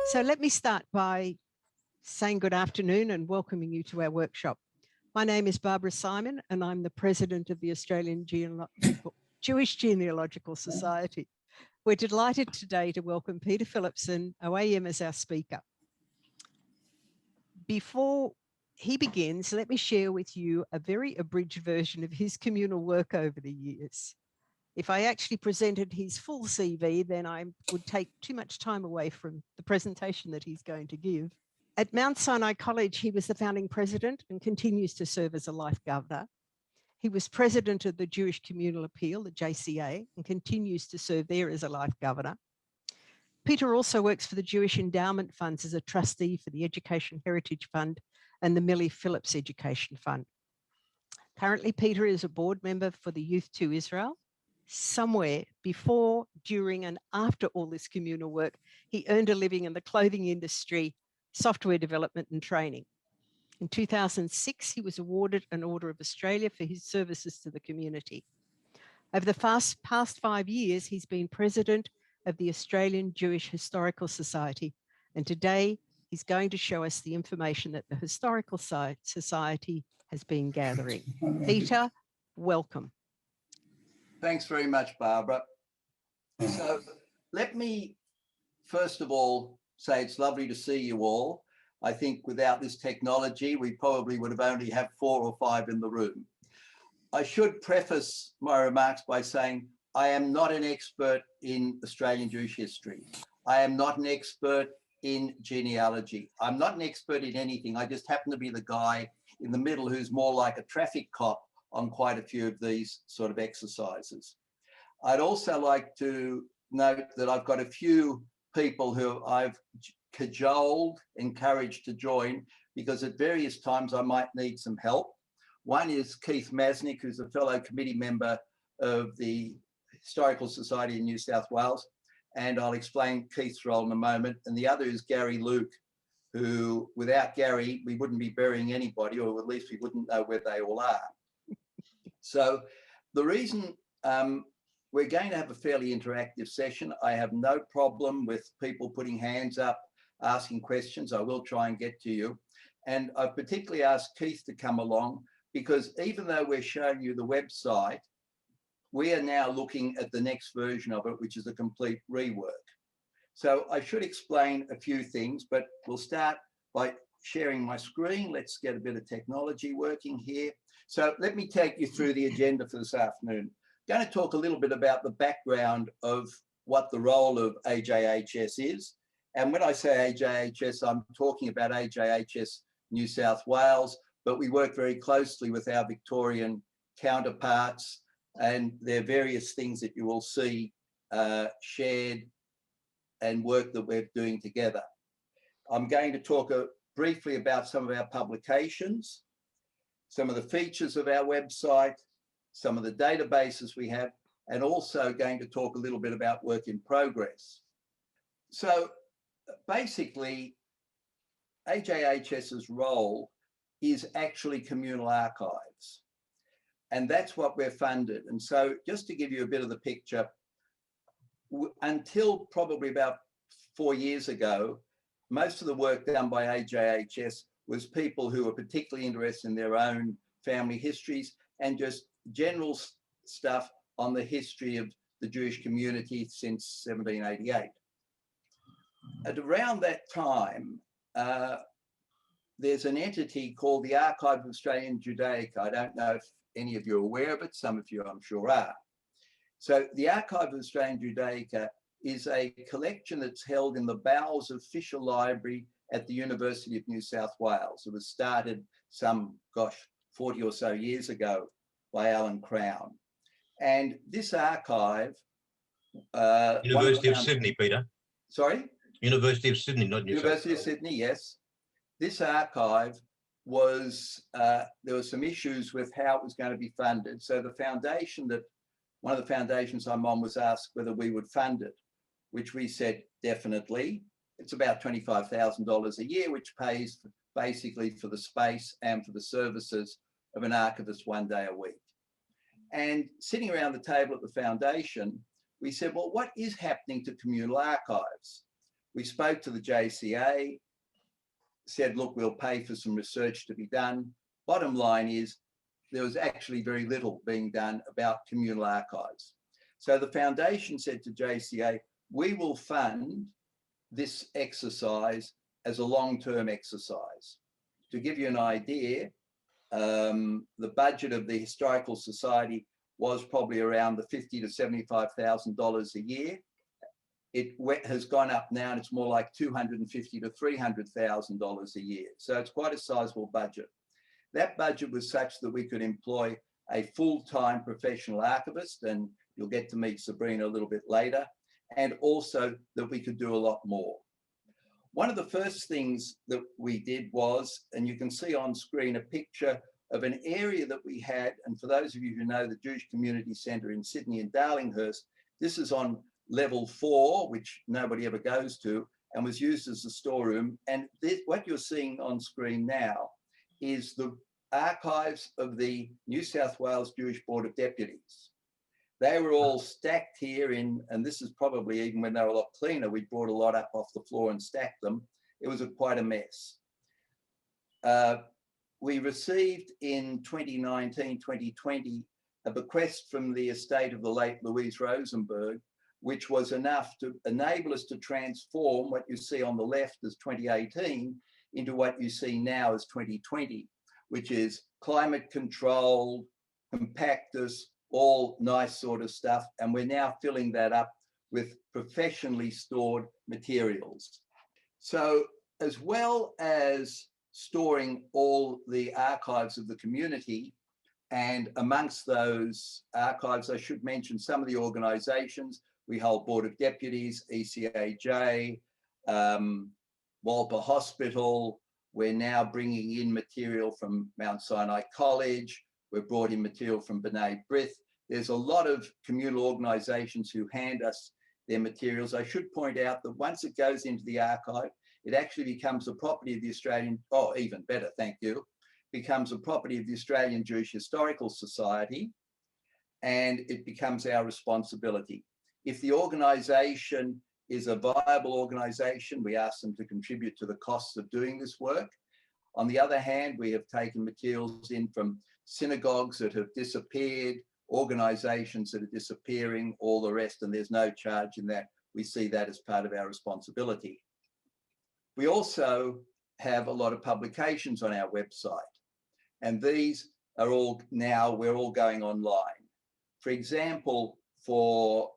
So let me start by saying good afternoon and welcoming you to our workshop. My name is Barbara Simon and I'm the president of the Australian Jewish Genealogical Society. We're delighted today to welcome Peter Phillipson, OAM, as our speaker. Before he begins, let me share with you a very abridged version of his communal work over the years. If I actually presented his full CV, then I would take too much time away from the presentation that he's going to give. At Mount Sinai College, he was the founding president and continues to serve as a life governor. He was president of the Jewish Communal Appeal, the JCA, and continues to serve there as a life governor. Peter also works for the Jewish Endowment Funds as a trustee for the Education Heritage Fund and the Millie Phillips Education Fund. Currently, Peter is a board member for the Youth to Israel. Somewhere before, during, and after all this communal work, he earned a living in the clothing industry, software development and training. In 2006, he was awarded an Order of Australia for his services to the community. Over the past 5 years, he's been president of the Australian Jewish Historical Society, and today he's going to show us the information that the Historical Society has been gathering. Peter, welcome. Thanks very much, Barbara. So let me, first of all, say it's lovely to see you all. I think without this technology, we probably would have only had 4 or 5 in the room. I should preface my remarks by saying I am not an expert in Australian Jewish history. I am not an expert in genealogy. I'm not an expert in anything. I just happen to be the guy in the middle who's more like a traffic cop on quite a few of these sort of exercises. I'd also like to note that I've got a few people who I've cajoled, encouraged to join, because at various times I might need some help. One is Keith Masnick, who's a fellow committee member of the Historical Society in New South Wales, and I'll explain Keith's role in a moment. And the other is Gary Luke, who, without Gary, we wouldn't be burying anybody, or at least we wouldn't know where they all are. So the reason we're going to have a fairly interactive session. I have no problem with people putting hands up, asking questions. I will try and get to you. And I've particularly asked Keith to come along because even though we're showing you the website, we are now looking at the next version of it, which is a complete rework. So I should explain a few things, but we'll start by sharing my screen. Let's get a bit of technology working here. So let me take you through the agenda for this afternoon. I'm going to talk a little bit about the background of what the role of AJHS is. And when I say AJHS, I'm talking about AJHS New South Wales, but we work very closely with our Victorian counterparts, and there are various things that you will see shared and work that we're doing together. I'm going to talk briefly about some of our publications, some of the features of our website, some of the databases we have, and also going to talk a little bit about work in progress. So basically, AJHS's role is actually communal archives, and that's what we're funded. And so just to give you a bit of the picture, until probably about 4 years ago, most of the work done by AJHS was people who were particularly interested in their own family histories and just general stuff on the history of the Jewish community since 1788. At around that time, there's an entity called the Archive of Australian Judaica. I don't know if any of you are aware of it. Some of you, I'm sure, are. So the Archive of Australian Judaica is a collection that's held in the bowels of Fisher Library at the University of New South Wales. It was started some, 40 or so years ago by Alan Crown. And this archive... University of Sydney, Peter. Sorry? University of Sydney, not New South Wales. University of Sydney, yes. This archive was, there were some issues with how it was going to be funded. So the foundation that, one of the foundations I'm on was asked whether we would fund it, which we said definitely. It's about $25,000 a year, which pays basically for the space and for the services of an archivist 1 day a week. And sitting around the table at the foundation, we said, well, what is happening to communal archives? We spoke to the JCA, said, look, we'll pay for some research to be done. Bottom line is there was actually very little being done about communal archives. So the foundation said to JCA, we will fund this exercise as a long-term exercise. To give you an idea, the budget of the Historical Society was probably around the $50,000 to $75,000 a year. It has gone up now, and it's more like $250,000 to $300,000 a year. So it's quite a sizable budget. That budget was such that we could employ a full-time professional archivist, and you'll get to meet Sabrina a little bit later, and also that we could do a lot more. One of the first things that we did was, and you can see on screen a picture of an area that we had, and for those of you who know the Jewish Community Centre in Sydney and Darlinghurst, this is on level 4, which nobody ever goes to, and was used as a storeroom. And this, what you're seeing on screen now is the archives of the New South Wales Jewish Board of Deputies. They were all stacked here in, and this is probably even when they were a lot cleaner, we brought a lot up off the floor and stacked them. It was quite a mess. We received in 2019, 2020, a bequest from the estate of the late Louise Rosenberg, which was enough to enable us to transform what you see on the left as 2018 into what you see now as 2020, which is climate controlled, compactus, all nice sort of stuff. And we're now filling that up with professionally stored materials. So as well as storing all the archives of the community, and amongst those archives, I should mention some of the organisations. We hold Board of Deputies, ECAJ, Walper Hospital. We're now bringing in material from Mount Sinai College. We've brought in material from B'nai B'rith. There's a lot of communal organisations who hand us their materials. I should point out that once it goes into the archive, it actually becomes the property of the Australian, oh, even better, thank you, becomes the property of the Australian Jewish Historical Society, and it becomes our responsibility. If the organisation is a viable organisation, we ask them to contribute to the costs of doing this work. On the other hand, we have taken materials in from synagogues that have disappeared, organisations that are disappearing, all the rest, and there's no charge in that. We see that as part of our responsibility. We also have a lot of publications on our website, and these are all now, we're all going online. For example, for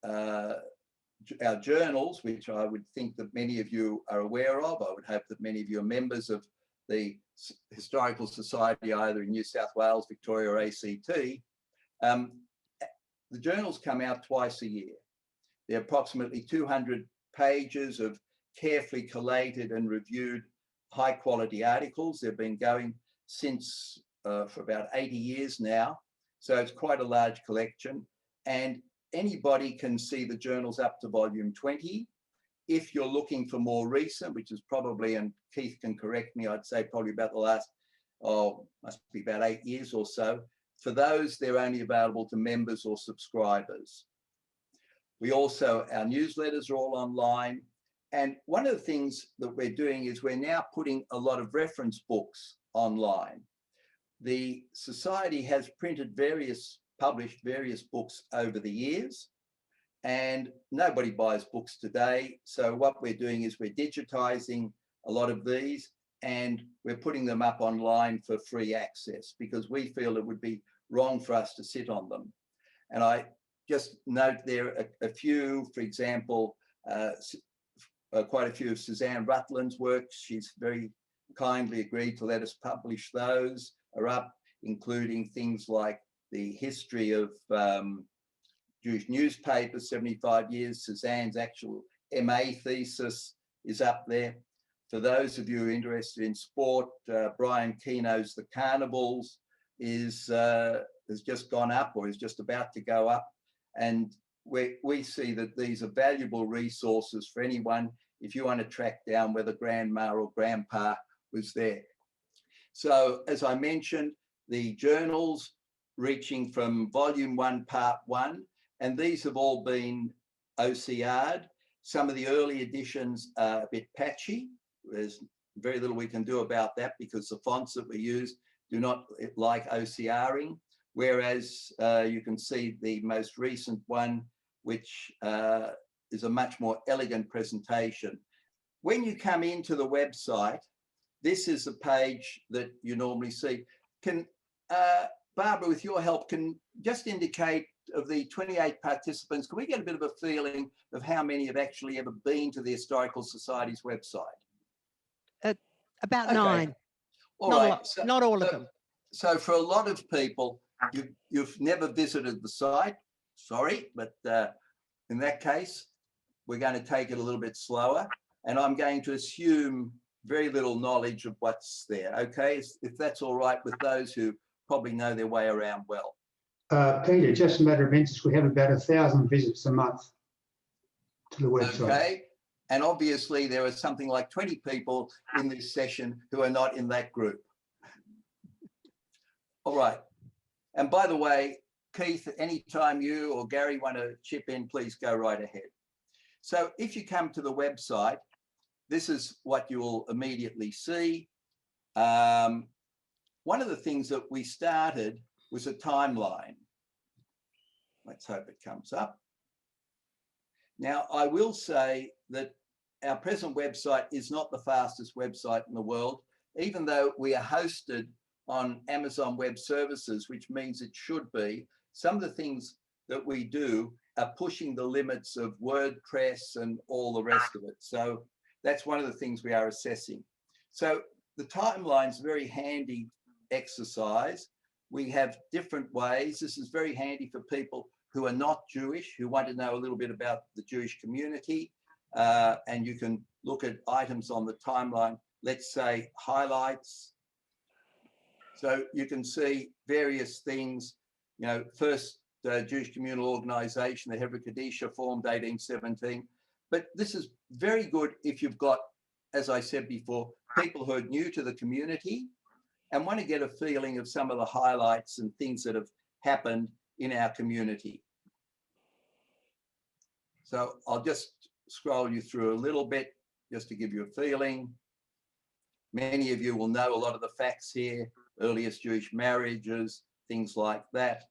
our journals, which I would think that many of you are aware of, I would hope that many of you are members of the Historical Society, either in New South Wales, Victoria, or ACT. The journals come out twice a year. They're approximately 200 pages of carefully collated and reviewed high quality articles. They've been going since for about 80 years now. So it's quite a large collection, and anybody can see the journals up to volume 20. If you're looking for more recent, which is probably, and Keith can correct me, I'd say probably about the last, must be about 8 years or so. For those, they're only available to members or subscribers. We also, our newsletters are all online. And one of the things that we're doing is we're now putting a lot of reference books online. The Society has published various books over the years, and nobody buys books today. So what we're doing is we're digitizing a lot of these, and we're putting them up online for free access, because we feel it would be wrong for us to sit on them. And I just note there a few, for example, quite a few of Suzanne Rutland's works. She's very kindly agreed to let us publish those, are up, including things like the history of Jewish newspapers, 75 years. Suzanne's actual MA thesis is up there. For those of you interested in sport, Brian Keno's The Carnivals has just gone up, or is just about to go up. And we see that these are valuable resources for anyone if you want to track down whether grandma or grandpa was there. So as I mentioned, the journals reaching from volume 1, part 1, and these have all been OCR'd. Some of the early editions are a bit patchy. There's very little we can do about that because the fonts that we use do not like OCRing, whereas you can see the most recent one, which is a much more elegant presentation. When you come into the website, this is the page that you normally see. Can Barbara, with your help, can just indicate of the 28 participants, can we get a bit of a feeling of how many have actually ever been to the Historical Society's website? About 9. All not right. Not all of them. So for a lot of people, you've never visited the site. Sorry, but in that case, we're going to take it a little bit slower. And I'm going to assume very little knowledge of what's there. Okay, if that's all right with those who probably know their way around well. Peter, just a matter of interest, we have about 1,000 visits a month to the website. Okay, and obviously there are something like 20 people in this session who are not in that group. All right, and by the way, Keith, anytime you or Gary want to chip in, please go right ahead. So if you come to the website, this is what you will immediately see. One of the things that we started was a timeline. Let's hope it comes up. Now, I will say that our present website is not the fastest website in the world, even though we are hosted on Amazon Web Services, which means it should be. Some of the things that we do are pushing the limits of WordPress and all the rest of it. So that's one of the things we are assessing. So the timeline is a very handy exercise. We have different ways. This is very handy for people who are not Jewish, who want to know a little bit about the Jewish community. And you can look at items on the timeline, let's say highlights. So you can see various things, you know, first Jewish communal organization, the Hebrew Kadisha, formed 1817. But this is very good if you've got, as I said before, people who are new to the community and want to get a feeling of some of the highlights and things that have happened in our community. So I'll just scroll you through a little bit just to give you a feeling. Many of you will know a lot of the facts here, earliest Jewish marriages, things like that.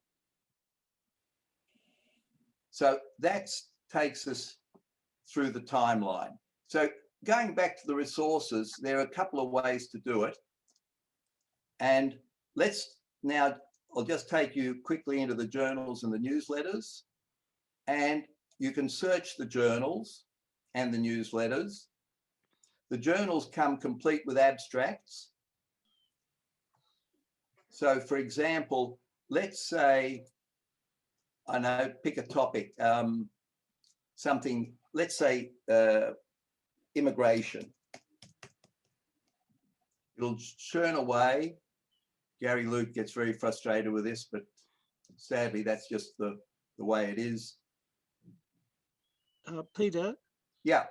So that takes us through the timeline. So going back to the resources, there are a couple of ways to do it. And let's now, I'll just take you quickly into the journals and the newsletters. And you can search the journals and the newsletters. The journals come complete with abstracts. So for example, let's say, I know, pick a topic, something, let's say immigration. It'll churn away. Gary Luke gets very frustrated with this, but sadly, that's just the way it is. Peter? Yeah.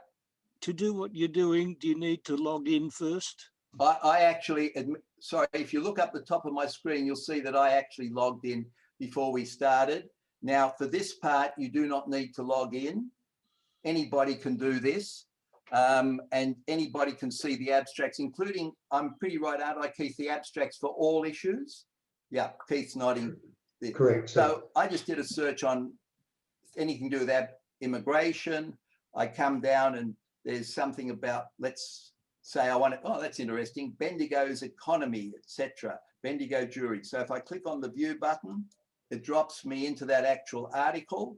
To do what you're doing, do you need to log in first? I actually, sorry, if you look up the top of my screen, you'll see that I actually logged in before we started. Now, for this part, you do not need to log in. Anybody can do this. And anybody can see the abstracts, including, I'm pretty right, aren't I, Keith, the abstracts for all issues? Yeah, Keith's nodding. Correct. So I just did a search on anything to do with that immigration. I come down and there's something about, let's say I want to, oh, that's interesting, Bendigo's economy, etc. Bendigo Jewelry. So if I click on the view button, it drops me into that actual article.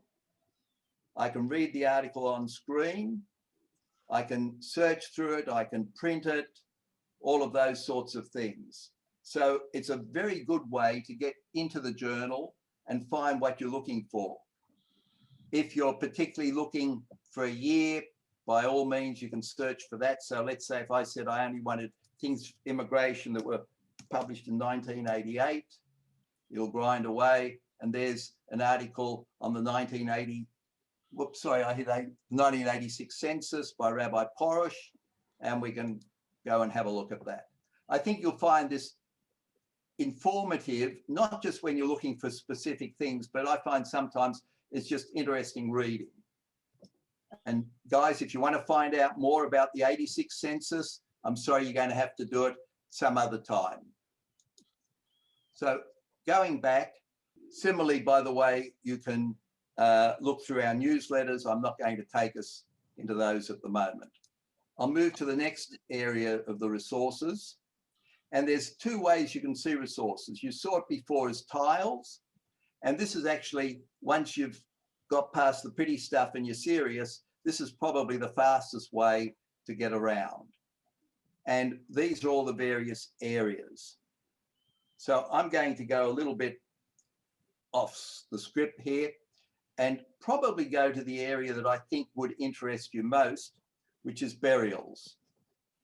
I can read the article on screen. I can search through it, I can print it, all of those sorts of things. So it's a very good way to get into the journal and find what you're looking for. If you're particularly looking for a year, by all means, you can search for that. So let's say if I said I only wanted things, immigration that were published in 1988, it'll grind away. And there's an article on the 1986 census by Rabbi Porush, and we can go and have a look at that. I think you'll find this informative, not just when you're looking for specific things, but I find sometimes it's just interesting reading. And guys, if you want to find out more about the 86 census, I'm sorry, you're going to have to do it some other time. So going back, similarly, by the way, you can look through our newsletters. I'm not going to take us into those at the moment. I'll move to the next area of the resources. And there's two ways you can see resources. You saw it before as tiles. And this is actually, once you've got past the pretty stuff and you're serious, this is probably the fastest way to get around. And these are all the various areas. So I'm going to go a little bit off the script here and probably go to the area that I think would interest you most, which is burials.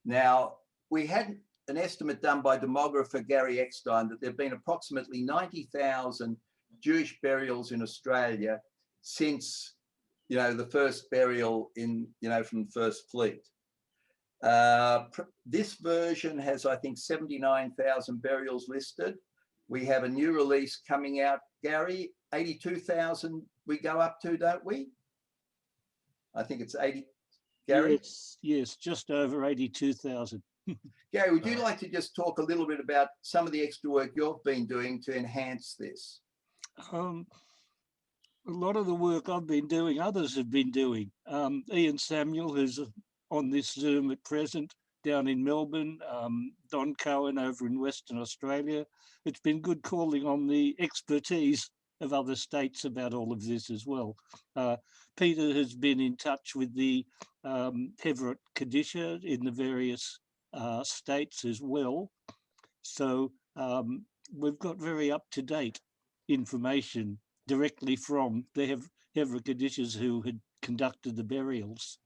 Now, we had an estimate done by demographer Gary Eckstein that there have been approximately 90,000 Jewish burials in Australia since, the first burial in, from the First Fleet. This version has, I think, 79,000 burials listed. We have a new release coming out, Gary, 82,000 we go up to, don't we? I think it's 80, Gary? Yes, just over 82,000. Gary, would you like to just talk a little bit about some of the extra work you've been doing to enhance this? A lot of the work I've been doing, others have been doing. Ian Samuel, who's on this Zoom at present, down in Melbourne, Don Cohen over in Western Australia. It's been good calling on the expertise of other states about all of this as well. Peter has been in touch with the Hevret Kadisha in the various states as well. So we've got very up-to-date information directly from the Hevret Kadishas who had conducted the burials.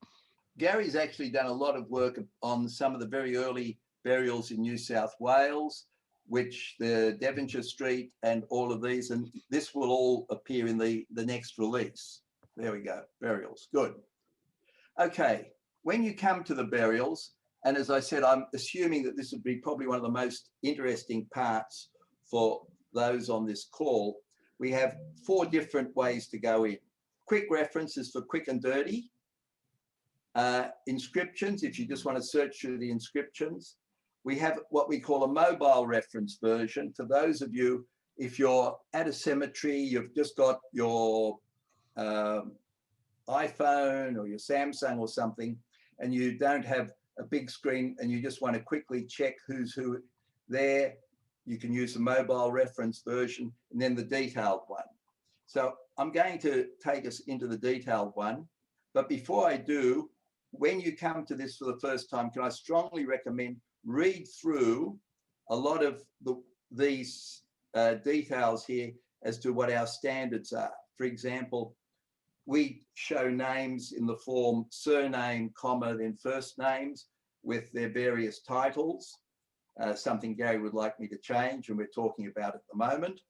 Gary's actually done a lot of work on some of the very early burials in New South Wales, which the Devonshire Street and all of these, and this will all appear in the next release. There we go, burials, good. Okay, when you come to the burials, and as I said, I'm assuming that this would be probably one of the most interesting parts for those on this call. We have 4 different ways to go in. Quick references for quick and dirty. Inscriptions, if you just want to search through the inscriptions. We have what we call a mobile reference version. For those of you, if you're at a cemetery, you've just got your iPhone or your Samsung or something, and you don't have a big screen and you just want to quickly check who's who there, you can use the mobile reference version and then the detailed one. So I'm going to take us into the detailed one. But before I do, when you come to this for the first time, can I strongly recommend read through a lot of these details here as to what our standards are. For example, we show names in the form surname, comma, then first names with their various titles. Something Gary would like me to change, and we're talking about at the moment.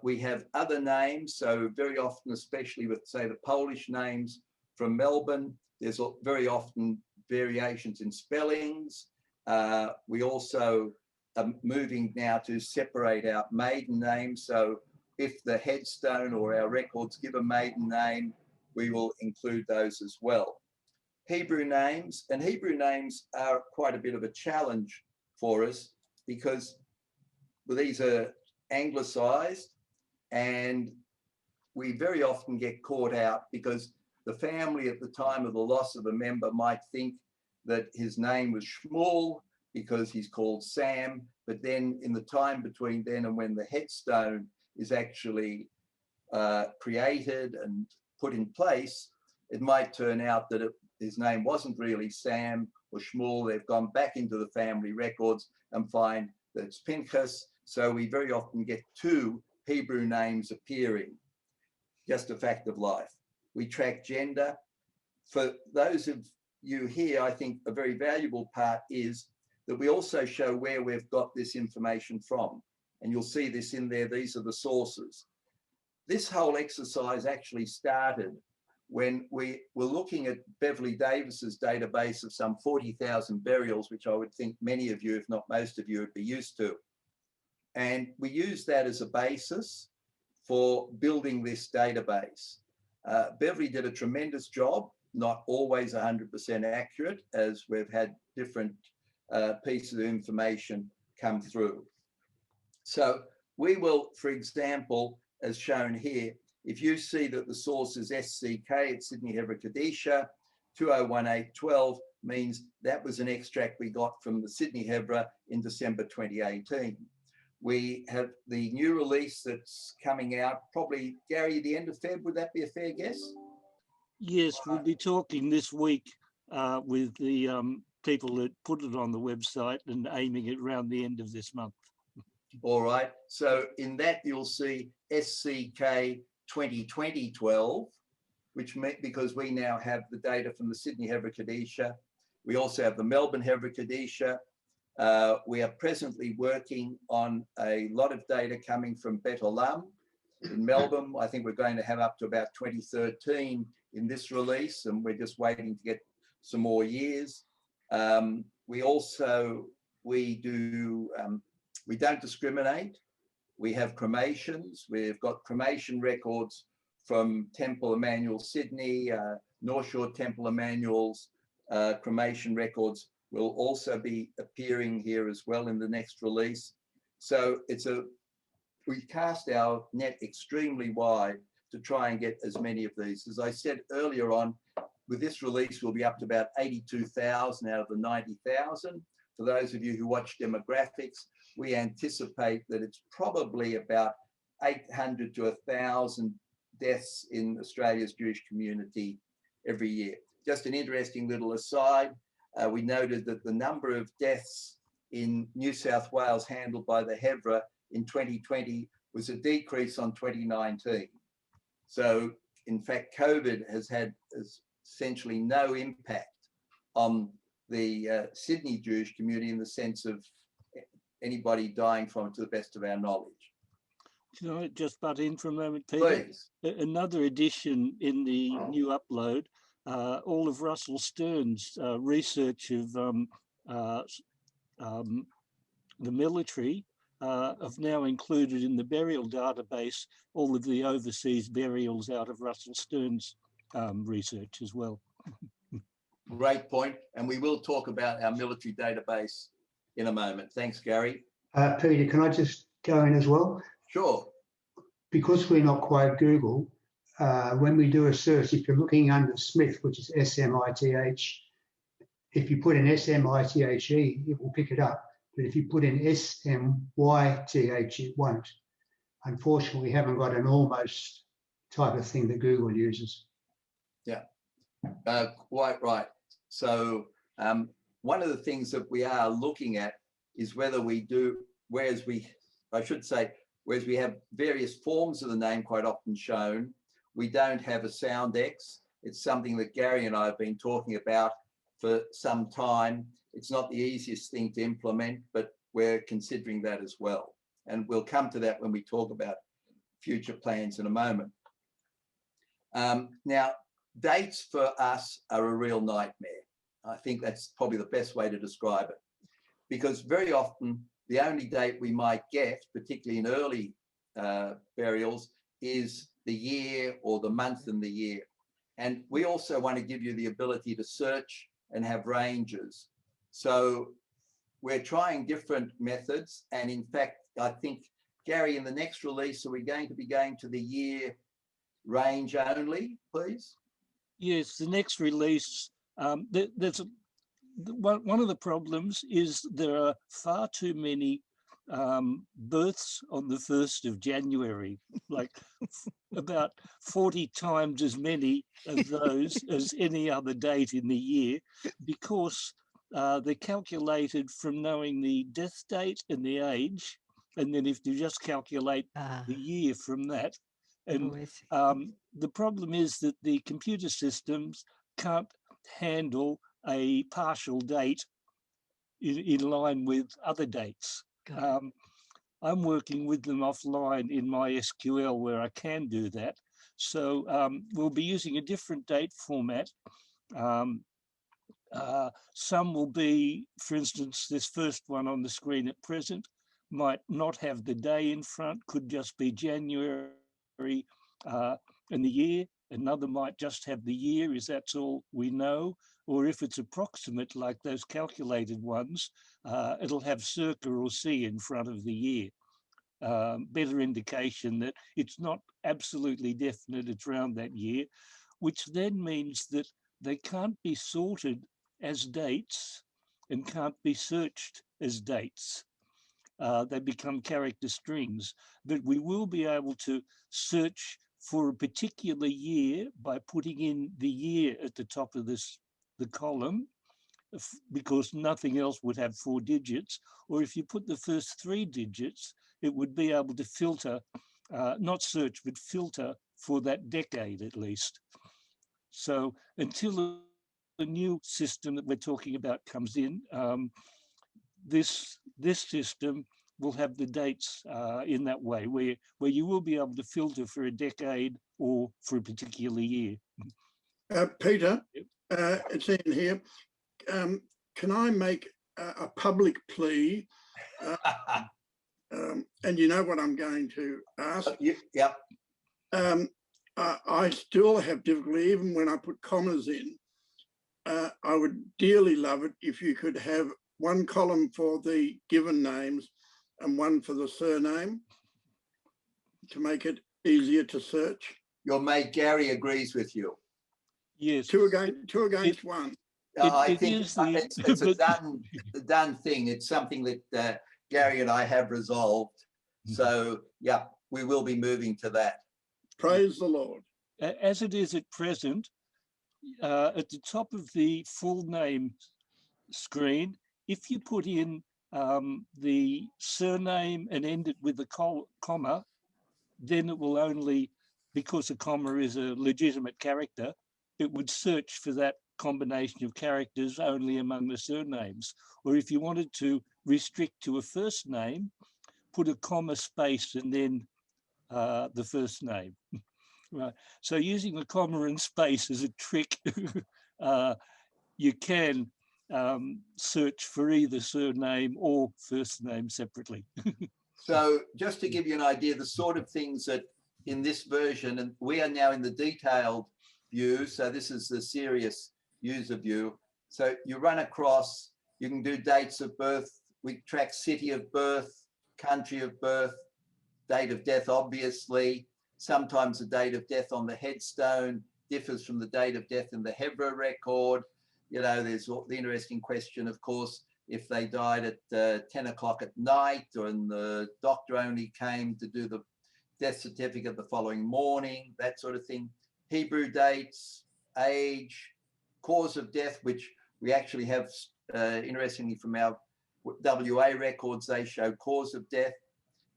We have other names, so very often, especially with, say, the Polish names from Melbourne, there's very often variations in spellings. We also are moving now to separate out maiden names. So if the headstone or our records give a maiden name, we will include those as well. Hebrew names, and Hebrew names are quite a bit of a challenge for us because these are anglicized and we very often get caught out because the family at the time of the loss of a member might think that his name was Shmuel because he's called Sam, but then in the time between then and when the headstone is actually created and put in place, it might turn out that his name wasn't really Sam or Shmuel. They've gone back into the family records and find that it's Pinchas. So we very often get 2 Hebrew names appearing, just a fact of life. We track gender. For those of you here, I think a very valuable part is that we also show where we've got this information from. And you'll see this in there. These are the sources. This whole exercise actually started when we were looking at Beverly Davis's database of some 40,000 burials, which I would think many of you, if not most of you, would be used to. And we used that as a basis for building this database. Beverly did a tremendous job, not always 100% accurate, as we've had different pieces of information come through. So we will, for example, as shown here, if you see that the source is SCK, it's Sydney Hebra Kadisha, 201812 means that was an extract we got from the Sydney Hebra in December 2018. We have the new release that's coming out probably, Gary, the end of Feb, would that be a fair guess? Yes, we'll be talking this week with the people that put it on the website and aiming it around the end of this month. All right, so in that you'll see SCK 2020-12, which meant because we now have the data from the Sydney Hebra Kadisha. We also have the Melbourne Hebra Kadisha. We are presently working on a lot of data coming from Bet Olam in Melbourne. I think we're going to have up to about 2013 in this release, and we're just waiting to get some more years. We don't discriminate. We have cremations. We've got cremation records from Temple Emmanuel Sydney, North Shore Temple Emmanuel's cremation records will also be appearing here as well in the next release. So we cast our net extremely wide to try and get as many of these. As I said earlier on, with this release, we'll be up to about 82,000 out of the 90,000. For those of you who watch demographics, we anticipate that it's probably about 800 to 1,000 deaths in Australia's Jewish community every year. Just an interesting little aside, we noted that the number of deaths in New South Wales handled by the Hebra in 2020 was a decrease on 2019. So in fact, COVID has had essentially no impact on the Sydney Jewish community in the sense of anybody dying from it, to the best of our knowledge. Can I just butt in for a moment, Peter? Please. Another addition in the new upload, all of Russell Stern's research of the military have now included in the burial database all of the overseas burials out of Russell Stern's research as well. Great point. And we will talk about our military database in a moment. Thanks, Gary. Peter, can I just go in as well? Sure. Because we're not quite Google, when we do a search, if you're looking under Smith, which is S-M-I-T-H, if you put in S-M-I-T-H-E, it will pick it up. But if you put in S-M-Y-T-H, it won't. Unfortunately, we haven't got an almost type of thing that Google uses. Yeah, quite right. So one of the things that we are looking at is whether we do, whereas we have various forms of the name quite often shown, we don't have a sound X. It's something that Gary and I have been talking about for some time. It's not the easiest thing to implement, but we're considering that as well. And we'll come to that when we talk about future plans in a moment. Now, dates for us are a real nightmare. I think that's probably the best way to describe it, because very often the only date we might get, particularly in early burials, is the year or the month and the year. And we also want to give you the ability to search and have ranges. So we're trying different methods. And in fact, I think, Gary, in the next release, are we going to be going to the year range only, please? Yes, the next release, there's one of the problems is there are far too many births on the 1st of January, like about 40 times as many of those as any other date in the year, because they're calculated from knowing the death date and the age, and then if you just calculate the year from that. And the problem is that the computer systems can't handle a partial date in line with other dates. I'm working with them offline in my SQL where I can do that. So we'll be using a different date format. Some will be, for instance, this first one on the screen at present might not have the day in front, could just be January and the year. Another might just have the year, is that's all we know. Or if it's approximate, like those calculated ones, it'll have circa or C in front of the year. Better indication that it's not absolutely definite, it's around that year, which then means that they can't be sorted as dates and can't be searched as dates. They become character strings, but we will be able to search for a particular year by putting in the year at the top of the column, because nothing else would have 4 digits. Or if you put the first 3 digits, it would be able to filter, not search, but filter for that decade at least. So until the new system that we're talking about comes in, this system will have the dates in that way, where you will be able to filter for a decade or for a particular year. Peter, it's Ian here. Can I make a public plea? And you know what I'm going to ask? Yep. I still have difficulty, even when I put commas in. I would dearly love it if you could have one column for the given names and one for the surname to make it easier to search. Your mate Gary agrees with you. Yes. Two against one. I think it's a done thing. It's something that Gary and I have resolved. So, yeah, we will be moving to that. Praise the Lord. As it is at present, at the top of the full name screen, if you put in the surname and end it with a comma, then it will only, because a comma is a legitimate character, it would search for that combination of characters only among the surnames. Or if you wanted to restrict to a first name, put a comma space and then the first name. Right. So using a comma and space as a trick, you can search for either surname or first name separately. So just to give you an idea, the sort of things that in this version, and we are now in the detailed view, so this is the serious user view. So you run across, you can do dates of birth, we track city of birth, country of birth, date of death, obviously. Sometimes the date of death on the headstone differs from the date of death in the Hebrew record. You know, there's the interesting question, of course, if they died at 10 o'clock at night, or and the doctor only came to do the death certificate the following morning, that sort of thing. Hebrew dates, age, cause of death, which we actually have, interestingly, from our WA records, they show cause of death,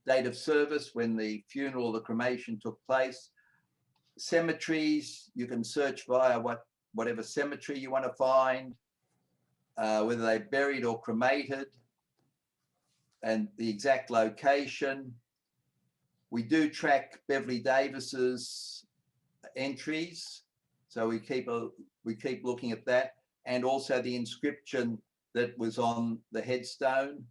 date of service, when the funeral, the cremation took place. Cemeteries, you can search via whatever cemetery you want to find, whether they're buried or cremated, and the exact location. We do track Beverly Davis's entries, so we keep looking at that, and also the inscription that was on the headstone.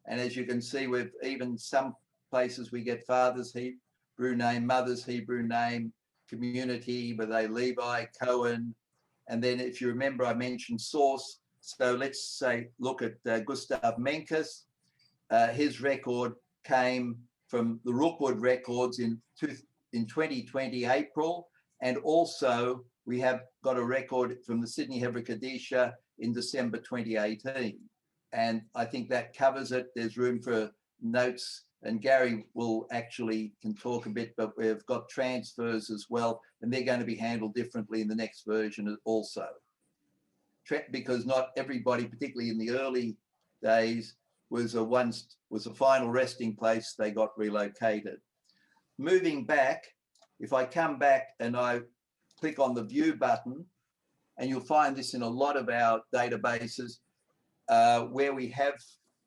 And as you can see, we've even some places we get father's Hebrew name, mother's Hebrew name, community, were they Levi, Cohen. And then if you remember, I mentioned source. So let's say, look at Gustav Menkes. His record came from the Rookwood records in 2020, April. And also we have got a record from the Sydney Hebrew Kadisha in December 2018. And I think that covers it. There's room for notes, and Gary will actually can talk a bit, but we've got transfers as well, and they're going to be handled differently in the next version also. Because not everybody, particularly in the early days, was a final resting place. They got relocated. Moving back, if I come back and I click on the view button, and you'll find this in a lot of our databases, where we have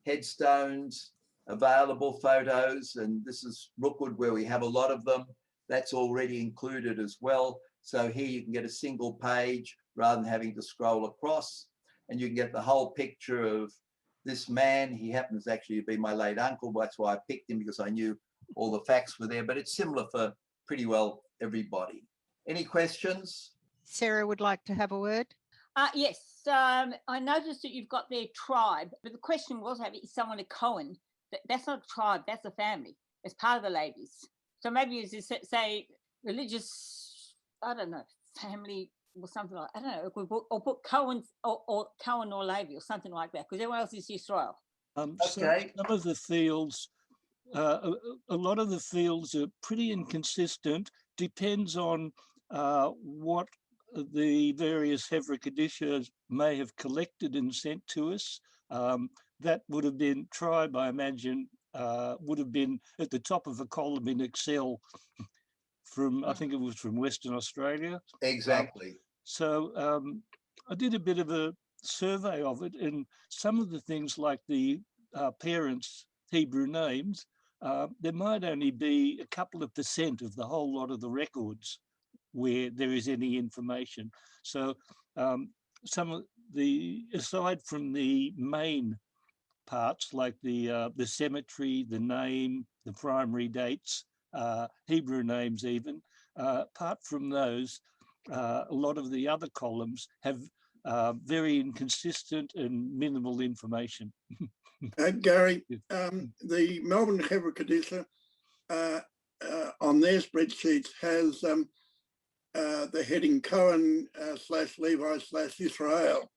headstones, available photos, and this is Rookwood where we have a lot of them. That's already included as well. So here you can get a single page rather than having to scroll across, and you can get the whole picture of this man. He happens actually to be my late uncle. That's why I picked him, because I knew all the facts were there, but it's similar for pretty well everybody. Any questions? Sarah would like to have a word. Yes, I noticed that you've got their tribe, but the question was, is someone a Cohen? That's not a tribe, that's a family. It's part of the ladies. So maybe it's just say religious, I don't know, family or something like, I don't know, or put Cohen or Cohen or Levi or something like that, because everyone else is Israel. Okay. Some of the fields, a lot of the fields are pretty inconsistent, depends on what the various Hevra Kadishas may have collected and sent to us. That would have been, tribe, I imagine, would have been at the top of a column in Excel from, I think it was from Western Australia. Exactly. So I did a bit of a survey of it, and some of the things like the parents' Hebrew names, there might only be a couple of % of the whole lot of the records where there is any information. So some of the, aside from the main parts like the cemetery, the name, the primary dates, Hebrew names even, apart from those, a lot of the other columns have very inconsistent and minimal information. Gary, the Melbourne Hevra Kadisha on their spreadsheets has the heading Cohen / Levi / Israel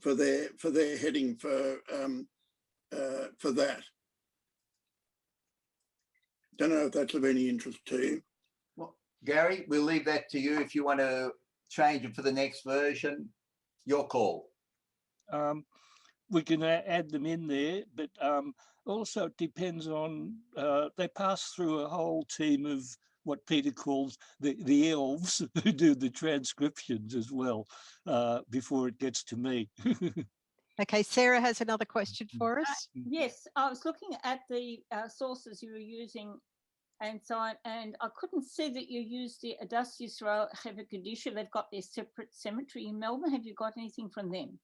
for their heading for that. Don't know if that's of any interest to you. Well, Gary, we'll leave that to you. If you want to change it for the next version, your call. We can add them in there, but also it depends on, they pass through a whole team of what Peter calls the elves who do the transcriptions as well before it gets to me. Okay, Sarah has another question for us. Yes, I was looking at the sources you were using and so on, and I couldn't see that you used the Adas Yisrael Hevra Kadisha. They've got their separate cemetery in Melbourne. Have you got anything from them?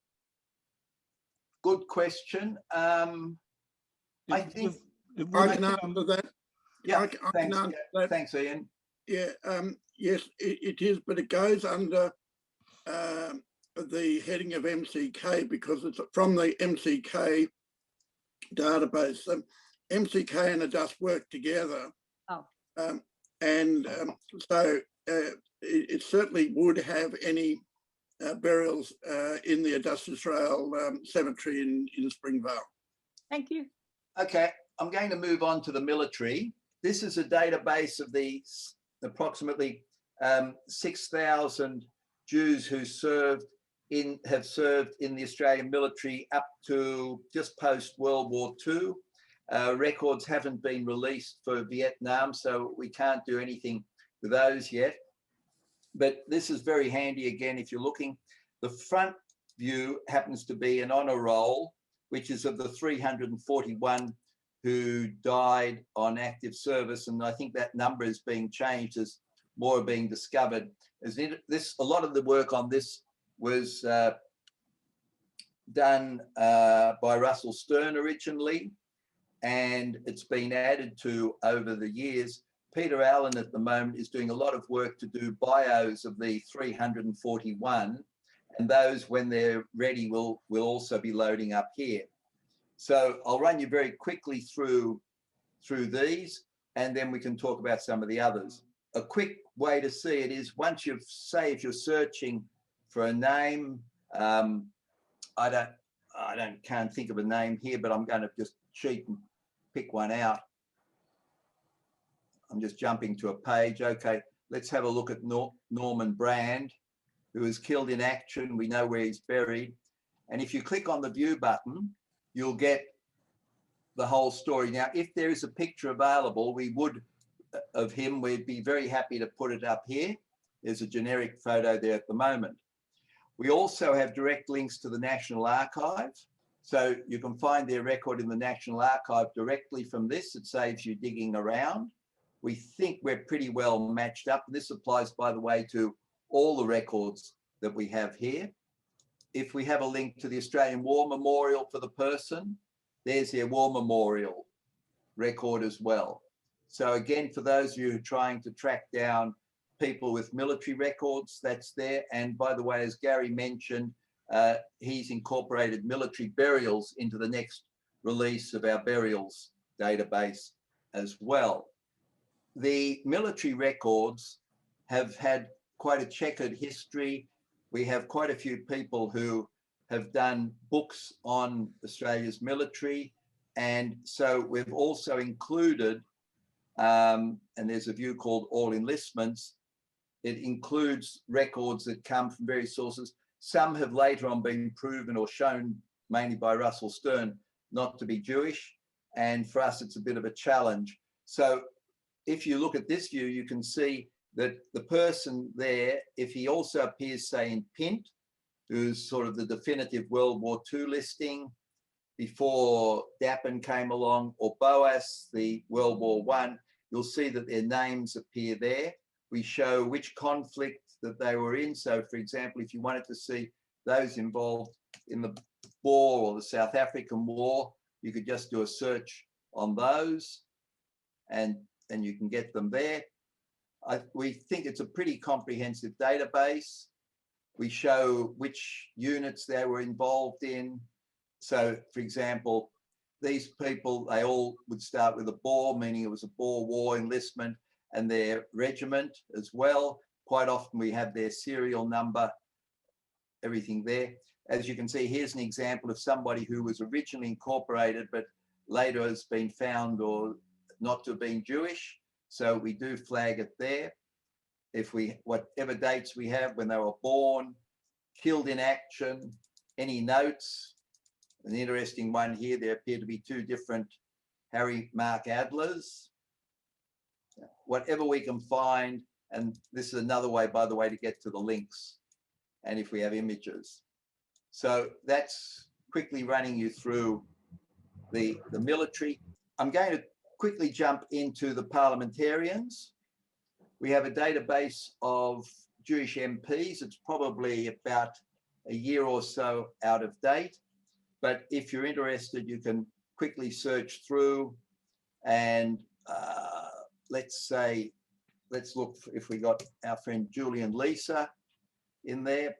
Good question. I think I can answer that. Yeah, I can answer that. Thanks, Ian. Yeah, yes, it is, but it goes under the heading of MCK because it's from the MCK database. MCK and Adas work together. Oh. So it certainly would have any burials in the Adas Israel cemetery in Springvale. Thank you. Okay, I'm going to move on to the military. This is a database of the approximately 6,000 Jews who have served in the Australian military up to just post World War II. Records haven't been released for Vietnam, so we can't do anything with those yet. But this is very handy again if you're looking. The front view happens to be an honour roll, which is of the 341 who died on active service, and I think that number is being changed as more are being discovered. A lot of the work on this was done by Russell Stern originally, and it's been added to over the years. Peter Allen at the moment is doing a lot of work to do bios of the 341, and those, when they're ready, will also be loading up here. So I'll run you very quickly through these, and then we can talk about some of the others. A quick way to see it is once you've saved, you're searching for a name. Can't think of a name here, but I'm going to just cheat and pick one out. I'm just jumping to a page. Okay, let's have a look at Norman Brand, who was killed in action. We know where he's buried. And if you click on the view button, you'll get the whole story. Now, if there is a picture available, of him, we'd be very happy to put it up here. There's a generic photo there at the moment. We also have direct links to the National Archive. So you can find their record in the National Archive directly from this. It saves you digging around. We think we're pretty well matched up. This applies, by the way, to all the records that we have here. If we have a link to the Australian War Memorial for the person, there's their War Memorial record as well. So again, for those of you who are trying to track down people with military records, that's there. And by the way, as Gary mentioned, he's incorporated military burials into the next release of our burials database as well. The military records have had quite a checkered history. We have quite a few people who have done books on Australia's military. And so we've also included, and there's a view called All Enlistments. It includes records that come from various sources. Some have later on been proven or shown, mainly by Russell Stern, not to be Jewish. And for us, it's a bit of a challenge. So if you look at this view, you can see that the person there, if he also appears, say, in Pint, who's sort of the definitive World War II listing, before Dappen came along, or Boas, the World War I, you'll see that their names appear there. We show which conflict that they were in. So, for example, if you wanted to see those involved in the war or the South African War, you could just do a search on those and you can get them there. We think it's a pretty comprehensive database. We show which units they were involved in. So, for example, these people, they all would start with a Boer, meaning it was a Boer War enlistment, and their regiment as well. Quite often we have their serial number, everything there. As you can see, here's an example of somebody who was originally incorporated, but later has been found or not to have been Jewish. So we do flag it there. If we, whatever dates we have, when they were born, killed in action, any notes. An interesting one here, there appear to be two different Harry Mark Adlers. Whatever we can find, and this is another way, by the way, to get to the links, and if we have images. So that's quickly running you through the military. I'm going to quickly jump into the parliamentarians. We have a database of Jewish MPs. It's probably about a year or so out of date. But if you're interested, you can quickly search through and let's look if we got our friend Julian Lisa in there.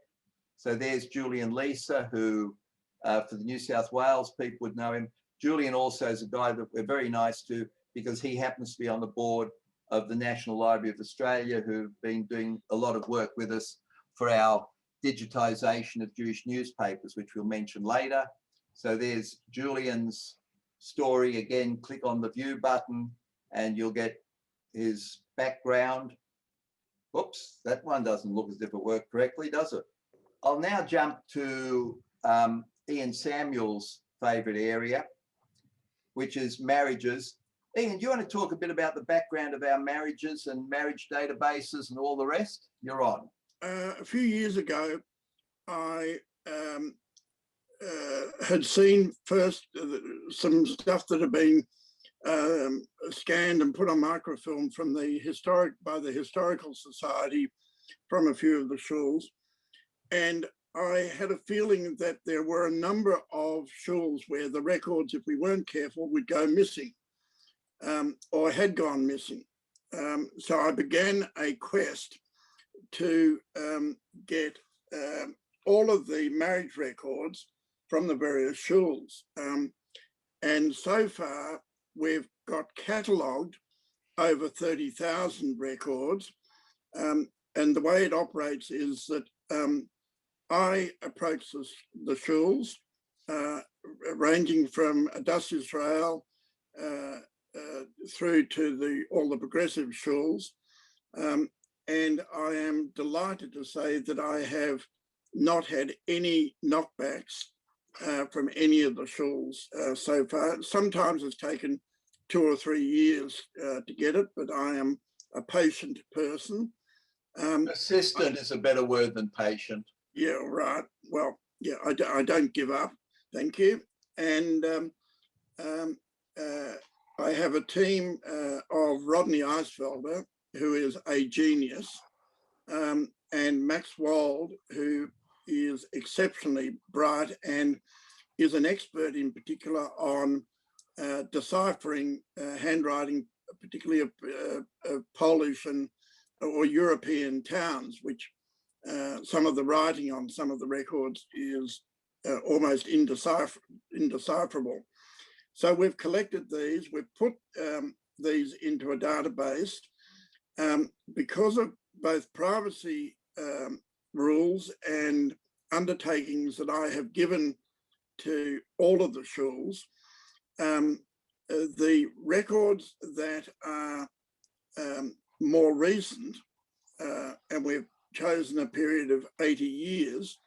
So there's Julian Lisa, who for the New South Wales people would know him. Julian also is a guy that we're very nice to because he happens to be on the board of the National Library of Australia, who've been doing a lot of work with us for our digitization of Jewish newspapers, which we'll mention later. So there's Julian's story. Again, click on the view button and you'll get his background. Oops, that one doesn't look as if it worked correctly, does it? I'll now jump to Ian Samuel's favorite area, which is marriages. Ian, do you want to talk a bit about the background of our marriages and marriage databases and all the rest? You're on. A few years ago, I had seen first some stuff that had been scanned and put on microfilm from by the Historical Society from a few of the shuls. And I had a feeling that there were a number of shuls where the records, if we weren't careful, would go missing or had gone missing. So I began a quest to get all of the marriage records from the various shuls. And so far, we've got catalogued over 30,000 records. And the way it operates is that I approach the shuls, ranging from Adas Israel through to all the progressive shuls. And I am delighted to say that I have not had any knockbacks from any of the shuls so far. Sometimes it's taken 2 or 3 years to get it, but I am a patient person. Persistent is a better word than patient. Yeah, right. Well, yeah, I don't give up. Thank you. And I have a team of Rodney Eisfelder, who is a genius, and Max Wald, who is exceptionally bright and is an expert in particular on deciphering handwriting particularly of Polish or European towns, which some of the writing on some of the records is almost indecipherable. So we've collected these, we've put these into a database. Because of both privacy rules and undertakings that I have given to all of the shuls, the records that are more recent, and we've chosen a period of 80 years,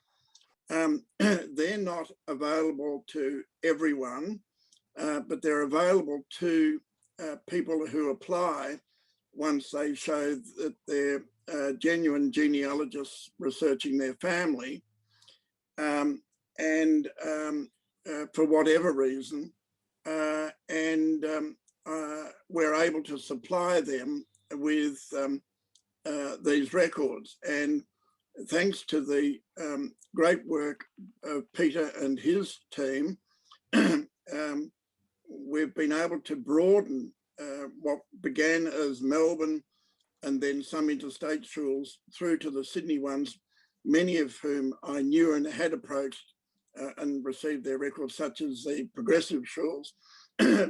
they're not available to everyone, but they're available to people who apply once they show that they're genuine genealogists researching their family, and for whatever reason, and we're able to supply them with these records. And thanks to the great work of Peter and his team, we've been able to broaden what began as Melbourne and then some interstate shuls through to the Sydney ones, many of whom I knew and had approached and received their records, such as the progressive shuls.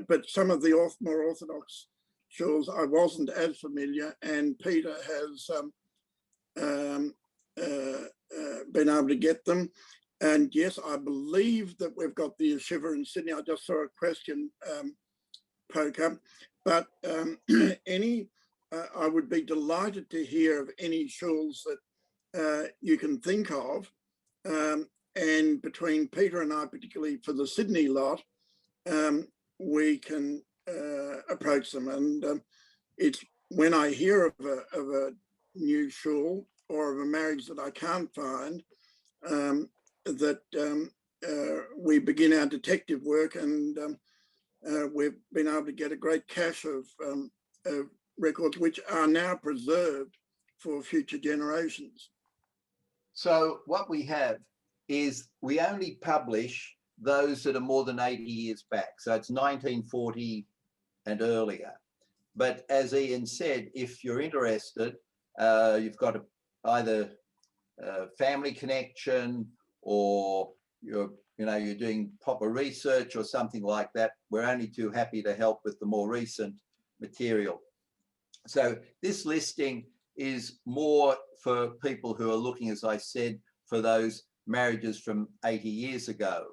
But some of the more orthodox shuls I wasn't as familiar, and Peter has been able to get them. And yes, I believe that we've got the yeshiva in Sydney. I just saw a question poke up, but I would be delighted to hear of any shuls that you can think of. And between Peter and I, particularly for the Sydney lot, we can approach them. And it's when I hear of a new shul or of a marriage that I can't find, that we begin our detective work, and we've been able to get a great cache of records which are now preserved for future generations. So what we have is we only publish those that are more than 80 years back. So it's 1940 and earlier. But as Ian said, if you're interested, you've got either a family connection or you're doing proper research or something like that, we're only too happy to help with the more recent material. So this listing is more for people who are looking, as I said, for those marriages from 80 years ago.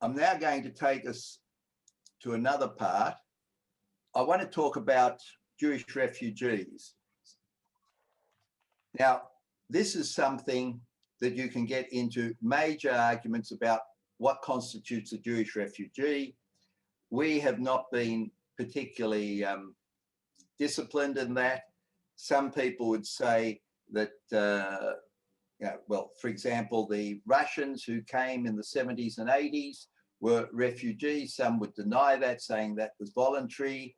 I'm now going to take us to another part. I want to talk about Jewish refugees. Now, this is something that you can get into major arguments about what constitutes a Jewish refugee. We have not been particularly disciplined in that. Some people would say that, well, for example, the Russians who came in the 70s and 80s were refugees. Some would deny that, saying that was voluntary.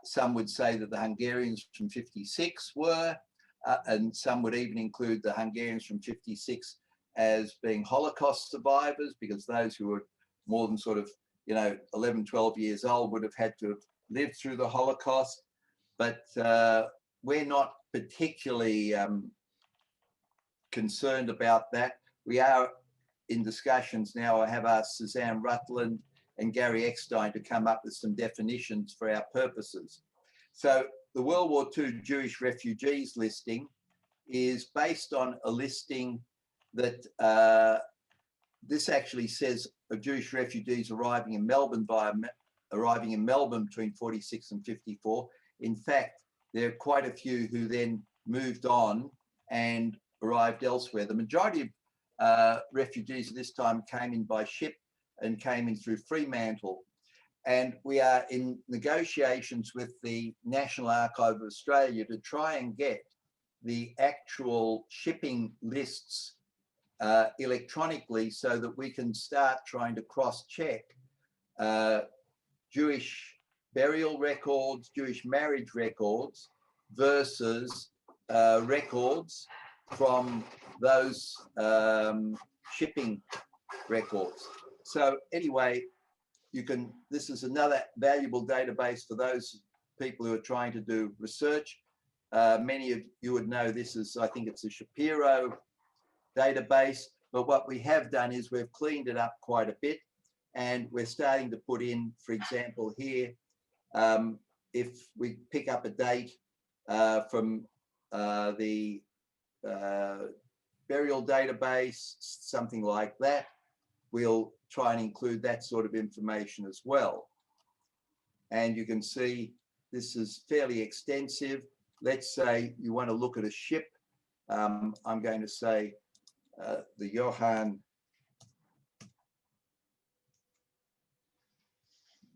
Some would say that the Hungarians from 56 were, and some would even include the Hungarians from 56 as being Holocaust survivors, because those who were more than sort of, 11, 12 years old would have had to have lived through the Holocaust. But we're not particularly concerned about that. We are in discussions now. I have asked Suzanne Rutland and Gary Eckstein to come up with some definitions for our purposes. So the World War II Jewish refugees listing is based on a listing that this actually says of Jewish refugees arriving in Melbourne between 46 and 54. In fact, there are quite a few who then moved on and arrived elsewhere. The majority of refugees at this time came in by ship and came in through Fremantle. And we are in negotiations with the National Archive of Australia to try and get the actual shipping lists electronically, so that we can start trying to cross-check Jewish burial records, Jewish marriage records versus records from those shipping records. So anyway, this is another valuable database for those people who are trying to do research. Many of you would know this is, I think it's a Shapiro database, but what we have done is we've cleaned it up quite a bit, and we're starting to put in, for example, here, if we pick up a date from the burial database, something like that, we'll try and include that sort of information as well. And you can see this is fairly extensive. Let's say you want to look at a ship. I'm going to say the Johann,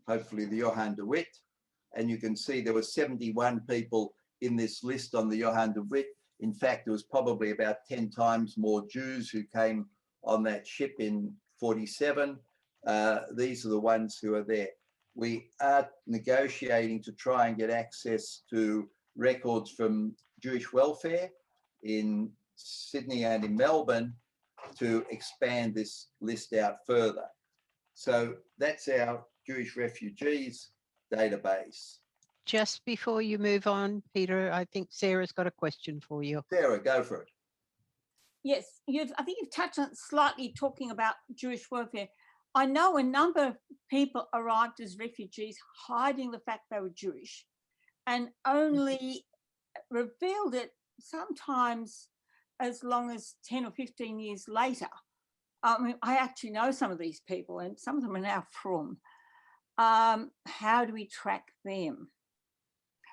hopefully the Johann de Witt, and you can see there were 71 people in this list on the Johann de Witt. In fact, there was probably about 10 times more Jews who came on that ship in 47. These are the ones who are there. We are negotiating to try and get access to records from Jewish welfare in Sydney and in Melbourne to expand this list out further. So that's our Jewish refugees database. Just before you move on, Peter, I think Sarah's got a question for you. Sarah, go for it. Yes, I think you've touched on it slightly talking about Jewish welfare. I know a number of people arrived as refugees hiding the fact they were Jewish and only revealed it sometimes as long as 10 or 15 years later. I mean, I actually know some of these people and some of them are now from. How do we track them?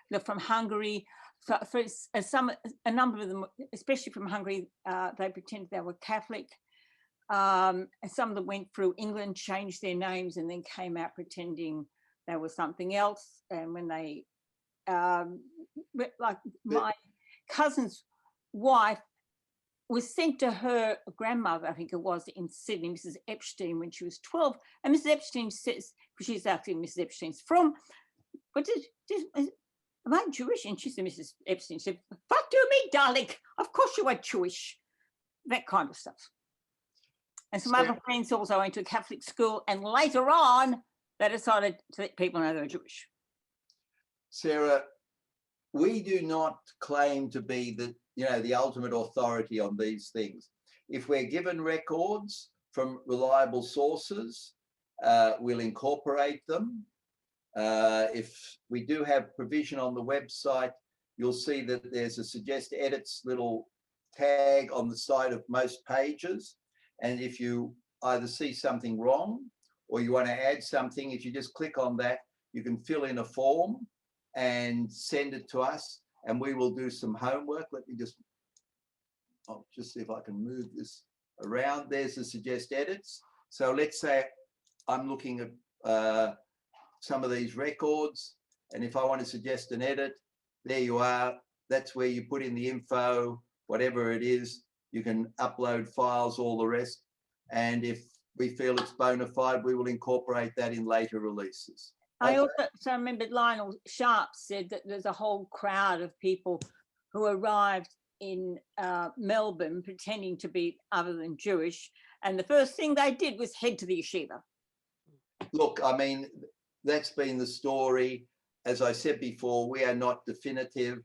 They're from Hungary. A number of them, especially from Hungary, they pretended they were Catholic. And some of them went through England, changed their names, and then came out pretending they were something else. And when they, like my cousin's wife was sent to her grandmother, I think it was, in Sydney, Mrs. Epstein, when she was 12. And Mrs. Epstein says, because she's actually Mrs. Epstein's from, but am I Jewish? And she said, Mrs. Epstein said, fuck you me, darling. Of course you are Jewish. That kind of stuff. And some other friends also went to a Catholic school, and later on, they decided to let people know they were Jewish. Sarah, we do not claim to be the ultimate authority on these things. If we're given records from reliable sources, we'll incorporate them. If we do have provision on the website, you'll see that there's a suggest edits little tag on the side of most pages. And if you either see something wrong or you want to add something, if you just click on that, you can fill in a form and send it to us, and we will do some homework. I'll just see if I can move this around. There's the suggest edits. So let's say I'm looking at some of these records, and if I want to suggest an edit, there you are. That's where you put in the info, whatever it is. You can upload files, all the rest. And if we feel it's bona fide, we will incorporate that in later releases. I also remember Lionel Sharp said that there's a whole crowd of people who arrived in Melbourne pretending to be other than Jewish. And the first thing they did was head to the yeshiva. Look, I mean, that's been the story. As I said before, we are not definitive.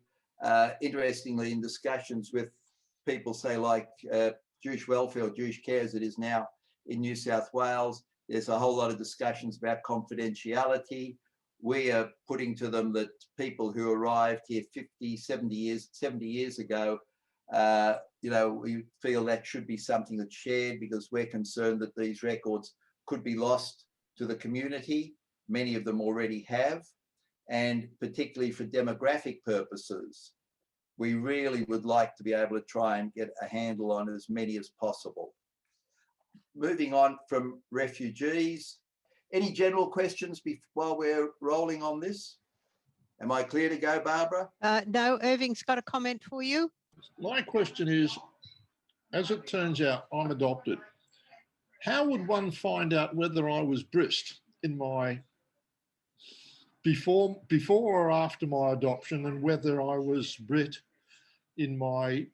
Interestingly, in discussions with people, say like Jewish welfare or Jewish care as it is now in New South Wales, there's a whole lot of discussions about confidentiality. We are putting to them that people who arrived here 50, 70 years ago, we feel that should be something that's shared, because we're concerned that these records could be lost to the community. Many of them already have, and particularly for demographic purposes, we really would like to be able to try and get a handle on as many as possible. Moving on from refugees, any general questions while we're rolling on this? Am I clear to go, Barbara? No, Irving's got a comment for you. My question is, as it turns out, I'm adopted. How would one find out whether I was Brist in my before or after my adoption, and whether I was Brit in my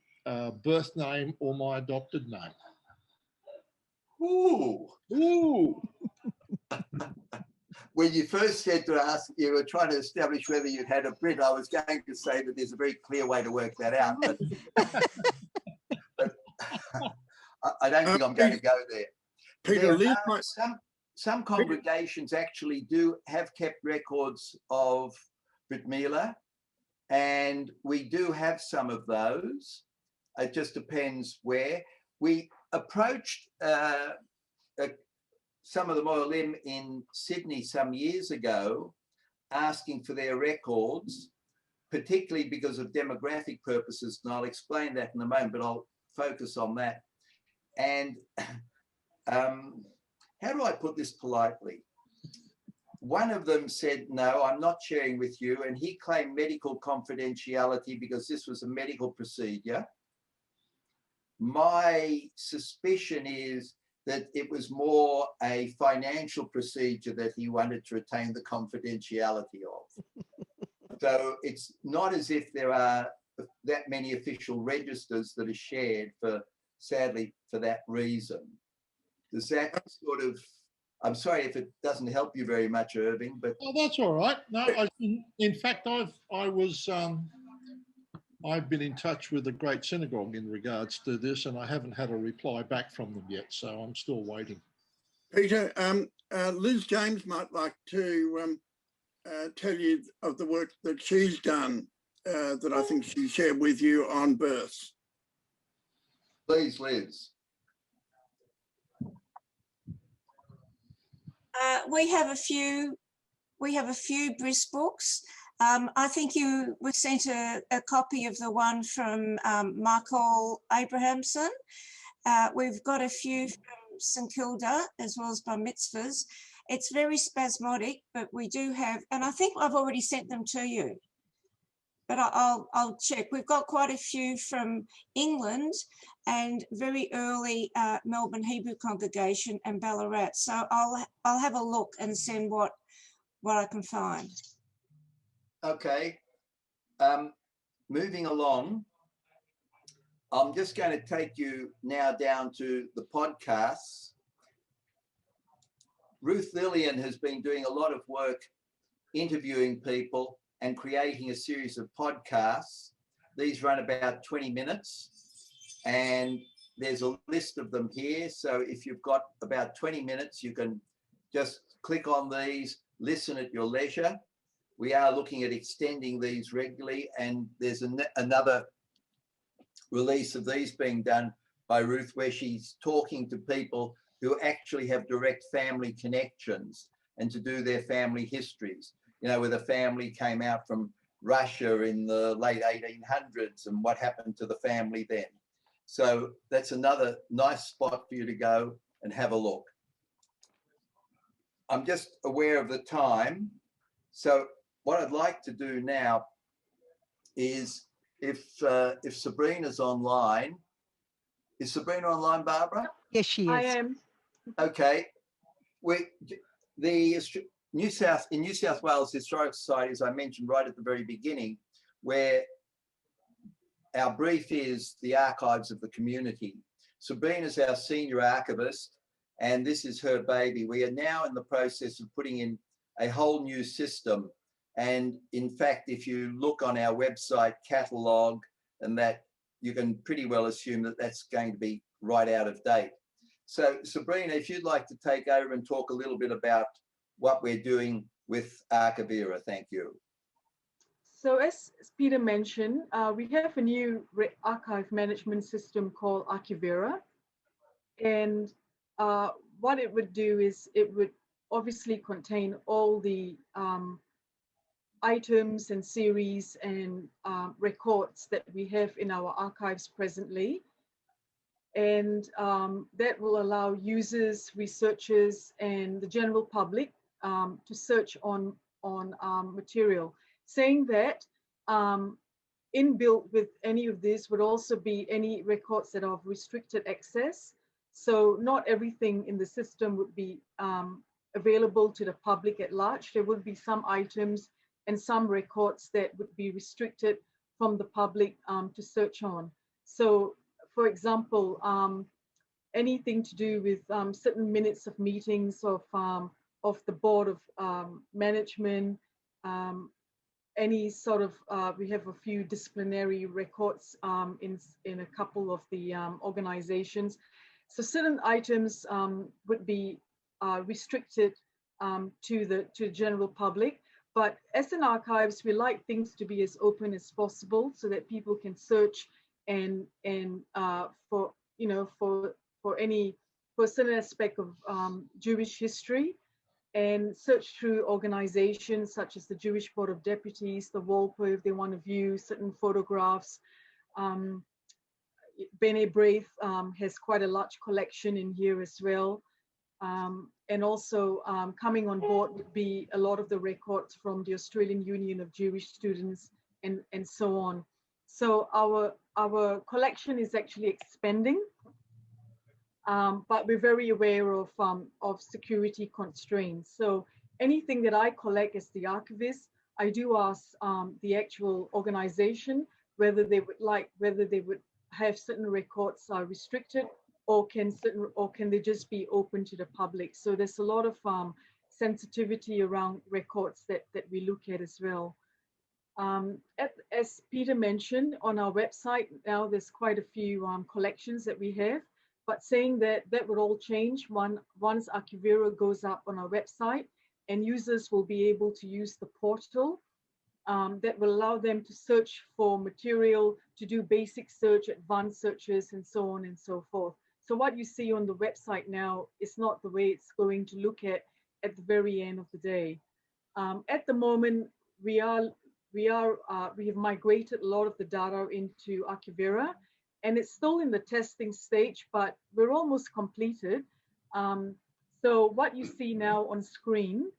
birth name or my adopted name? Ooh. Ooh. When you first said to us, you were trying to establish whether you'd had a Brit, I was going to say that there's a very clear way to work that out, but, but I don't think I'm going to go there. Peter, There are some congregations actually do have kept records of Brit Mila, and we do have some of those. It just depends where. We approached some of the Moalim in Sydney some years ago, asking for their records, particularly because of demographic purposes, and I'll explain that in a moment, but I'll focus on that. And how do I put this politely? One of them said, no, I'm not sharing with you, and he claimed medical confidentiality because this was a medical procedure. My suspicion is that it was more a financial procedure that he wanted to retain the confidentiality of. So it's not as if there are that many official registers that are shared for, sadly, for that reason. Does that sort of, I'm sorry if it doesn't help you very much, Irving, but... Oh, that's all right. No, in fact, I've been in touch with the Great Synagogue in regards to this, and I haven't had a reply back from them yet, so I'm still waiting. Peter, Liz James might like to tell you of the work that she's done that I think she shared with you on births. Please, Liz. We have a few Briss books. I think you were sent a copy of the one from Michael Abrahamson. We've got a few from St Kilda as well as Bar Mitzvahs. It's very spasmodic, but we do have, and I think I've already sent them to you, but I'll check. We've got quite a few from England and very early Melbourne Hebrew congregation and Ballarat. So I'll have a look and send what I can find. Okay, moving along, I'm just going to take you now down to the podcasts. Ruth Lillian has been doing a lot of work interviewing people and creating a series of podcasts. These run about 20 minutes, and there's a list of them here. So if you've got about 20 minutes, you can just click on these, listen at your leisure. We are looking at extending these regularly, and there's another release of these being done by Ruth where she's talking to people who actually have direct family connections and to do their family histories. You know, where the family came out from Russia in the late 1800s and what happened to the family then. So that's another nice spot for you to go and have a look. I'm just aware of the time. So what I'd like to do now is if Sabrina's online. Is Sabrina online, Barbara? Yes, she is. I am. Okay. In New South Wales Historical Society, as I mentioned right at the very beginning, where our brief is the archives of the community. Sabrina's our senior archivist, and this is her baby. We are now in the process of putting in a whole new system. And in fact, if you look on our website catalogue and that, you can pretty well assume that that's going to be right out of date. So Sabrina, if you'd like to take over and talk a little bit about what we're doing with Archivera, thank you. So as Peter mentioned, we have a new archive management system called Archivera. And what it would do is it would obviously contain all the items and series and records that we have in our archives presently. And that will allow users, researchers, and the general public to search on material. Saying that, inbuilt with any of this would also be any records that are of restricted access. So not everything in the system would be available to the public at large. There would be some items and some records that would be restricted from the public to search on. So, for example, anything to do with certain minutes of meetings of the board of management, any sort of, we have a few disciplinary records in a couple of the organizations. So certain items would be restricted to the general public. But as an archives, we like things to be as open as possible so that people can search and for, you know, for a certain aspect of Jewish history, and search through organizations such as the Jewish Board of Deputies, the WALPO, if they want to view certain photographs. Bene Braith has quite a large collection in here as well. And also coming on board would be a lot of the records from the Australian Union of Jewish Students and so on. So our collection is actually expanding. But we're very aware of security constraints. So anything that I collect as the archivist, I do ask the actual organization whether they would have certain records are restricted, or can they just be open to the public. So there's a lot of sensitivity around records that we look at as well. As Peter mentioned, on our website now there's quite a few collections that we have. But saying that would all change once Archivera goes up on our website, and users will be able to use the portal that will allow them to search for material, to do basic search, advanced searches, and so on and so forth. So what you see on the website now is not the way it's going to look at the very end of the day. At the moment, we have migrated a lot of the data into Archivera, and it's still in the testing stage, but we're almost completed. So what you see now on screen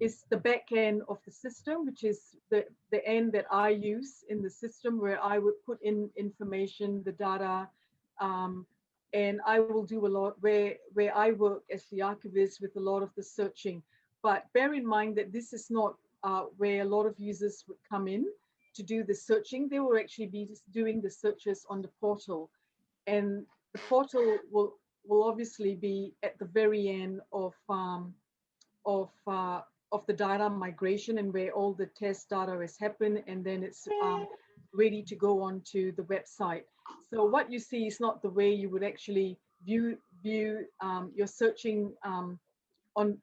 is the back end of the system, which is the end that I use in the system, where I would put in information, the data, and I will do a lot where I work as the archivist with a lot of the searching. But bear in mind that this is not where a lot of users would come in to do the searching. They will actually be doing the searches on the portal, and the portal will obviously be at the very end of the data migration, and where all the test data has happened, and then it's ready to go on to the website. So what you see is not the way you would actually view your searching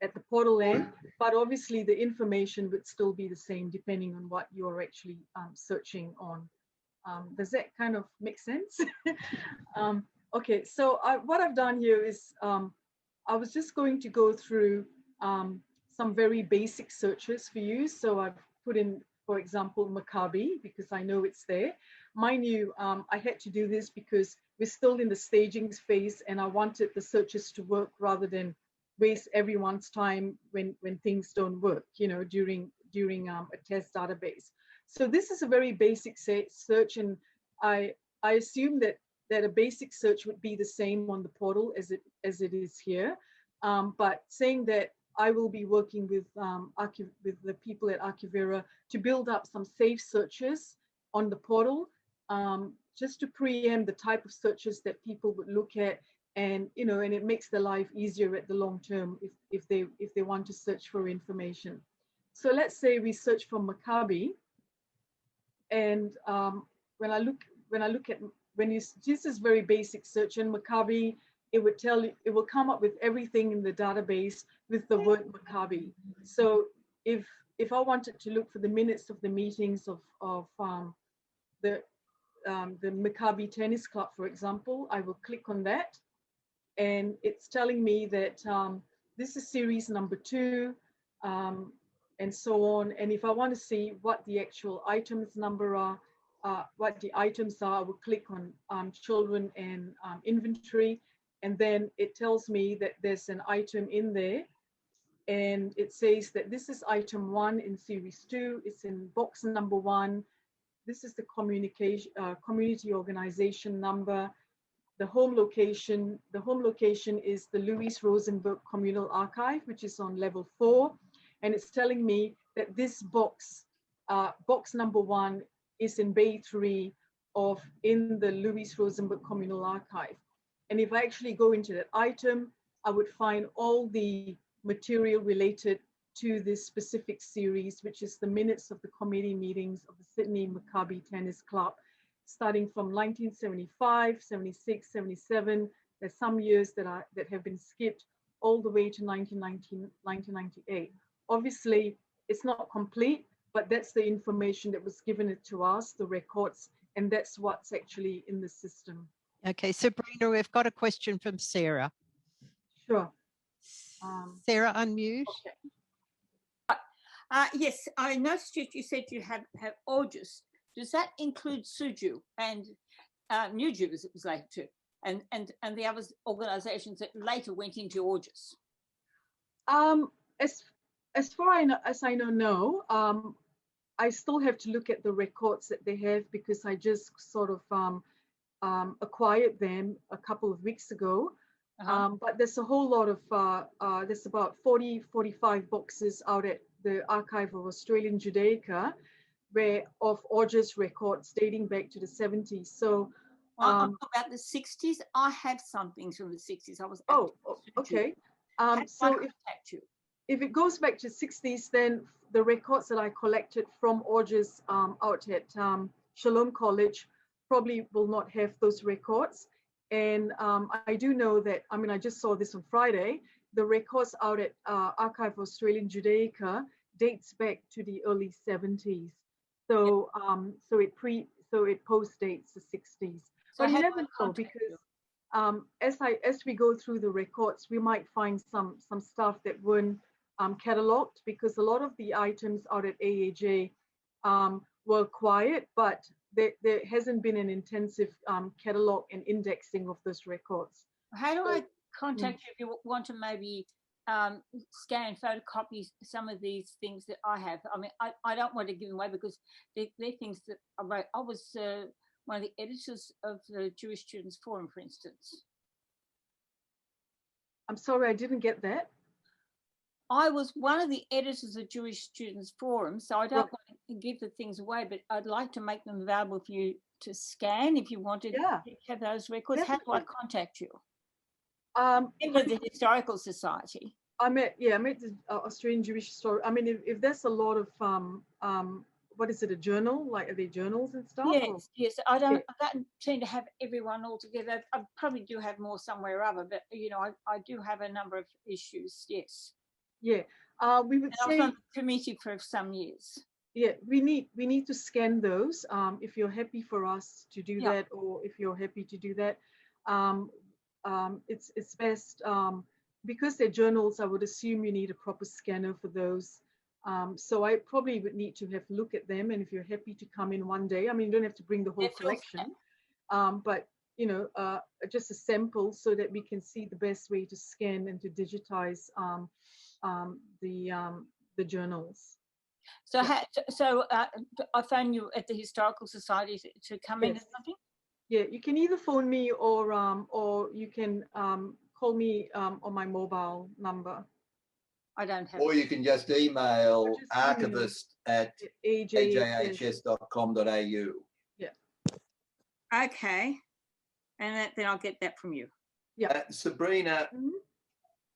at the portal end, but obviously the information would still be the same depending on what you're actually searching on. Does that kind of make sense? Okay, so what I've done here is I was just going to go through some very basic searches for you. So I've put in, for example, Maccabi, because I know it's there. Mind you, I had to do this because we're still in the staging phase, and I wanted the searches to work rather than waste everyone's time when things don't work, you know, during a test database. So this is a very basic search, and I assume that a basic search would be the same on the portal as it is here. But saying that I will be working with the people at Archivera to build up some safe searches on the portal, just to preempt the type of searches that people would look at, and you know, and it makes their life easier at the long term if they want to search for information. So let's say we search for Maccabi, and when I look at this is very basic search in Maccabi, it would tell you, it will come up with everything in the database with the word Maccabi. So if I wanted to look for the minutes of the meetings of the Maccabi Tennis Club, for example, I will click on that, and it's telling me that this is series number 2, and so on. And if I want to see what the actual items number are, what the items are, I will click on children and inventory, and then it tells me that there's an item in there, and it says that this is item 1 in series 2. It's in box number 1. This is the community organization number. The home location is the Louis Rosenberg Communal Archive, which is on level 4. And it's telling me that this box number 1 is in bay 3 in the Louis Rosenberg Communal Archive. And if I actually go into that item, I would find all the material related to this specific series, which is the minutes of the committee meetings of the Sydney Maccabi Tennis Club, starting from 1975, 76, 77. There's some years that have been skipped all the way to 1998. Obviously, it's not complete, but that's the information that was given to us, the records, and that's what's actually in the system. Okay, Sabrina, we've got a question from Sarah. Sure. Sarah, unmute. Okay. Yes, I noticed you said you have AJHS. Does that include Suju and Nuju, as it was later too, and the other organisations that later went into AJHS? As far as I know, no. I still have to look at the records that they have, because I just sort of acquired them a couple of weeks ago. But there's a whole lot of, there's about 45 boxes out at the Archive of Australian Judaica, of AJHS records dating back to the 70s. So I'm about the 60s. I have some things from the 60s. I was okay. So if it goes back to 60s, then the records that I collected from AJHS out at Shalom College probably will not have those records. And I do know that, I mean, I just saw this on Friday, the records out at Archive of Australian Judaica dates back to the early 70s. So so it postdates the 60s. So but you never know, because as we go through the records, we might find some stuff that weren't catalogued, because a lot of the items out at AAJ were quiet, but there hasn't been an intensive catalogue and indexing of those records. How do I contact you if you want to maybe scan, photocopy some of these things that I have? I mean, I don't want to give them away, because they're things that I wrote. I was one of the editors of the Jewish Students Forum, for instance. I'm sorry, I didn't get that. I was one of the editors of Jewish Students Forum, so I don't want to give the things away, but I'd like to make them available for you to scan if you wanted to have those records. Definitely. How do I contact you? With the Historical Society. I'm at the Australian Jewish Story. I mean, if there's a lot of what is it, a journal? Like, are there journals and stuff? Yes. I don't tend to have everyone all together. I probably do have more somewhere or other, but you know, I do have a number of issues. Yes. Yeah, we would say. I was on the committee for some years. Yeah, we need to scan those. If you're happy for us to do that, or if you're happy to do that, it's best, because they're journals. I would assume you need a proper scanner for those. So I probably would need to have a look at them. And if you're happy to come in one day, I mean, you don't have to bring the whole collection, but you know, just a sample, so that we can see the best way to scan and to digitize the journals. So, I phone you at the Historical Society to come in or something? Yeah, you can either phone me, or you can call me on my mobile number. I don't have. Or you can just email archivist@ajhs.com.au. Yeah. Okay, and then I'll get that from you. Yeah. Sabrina,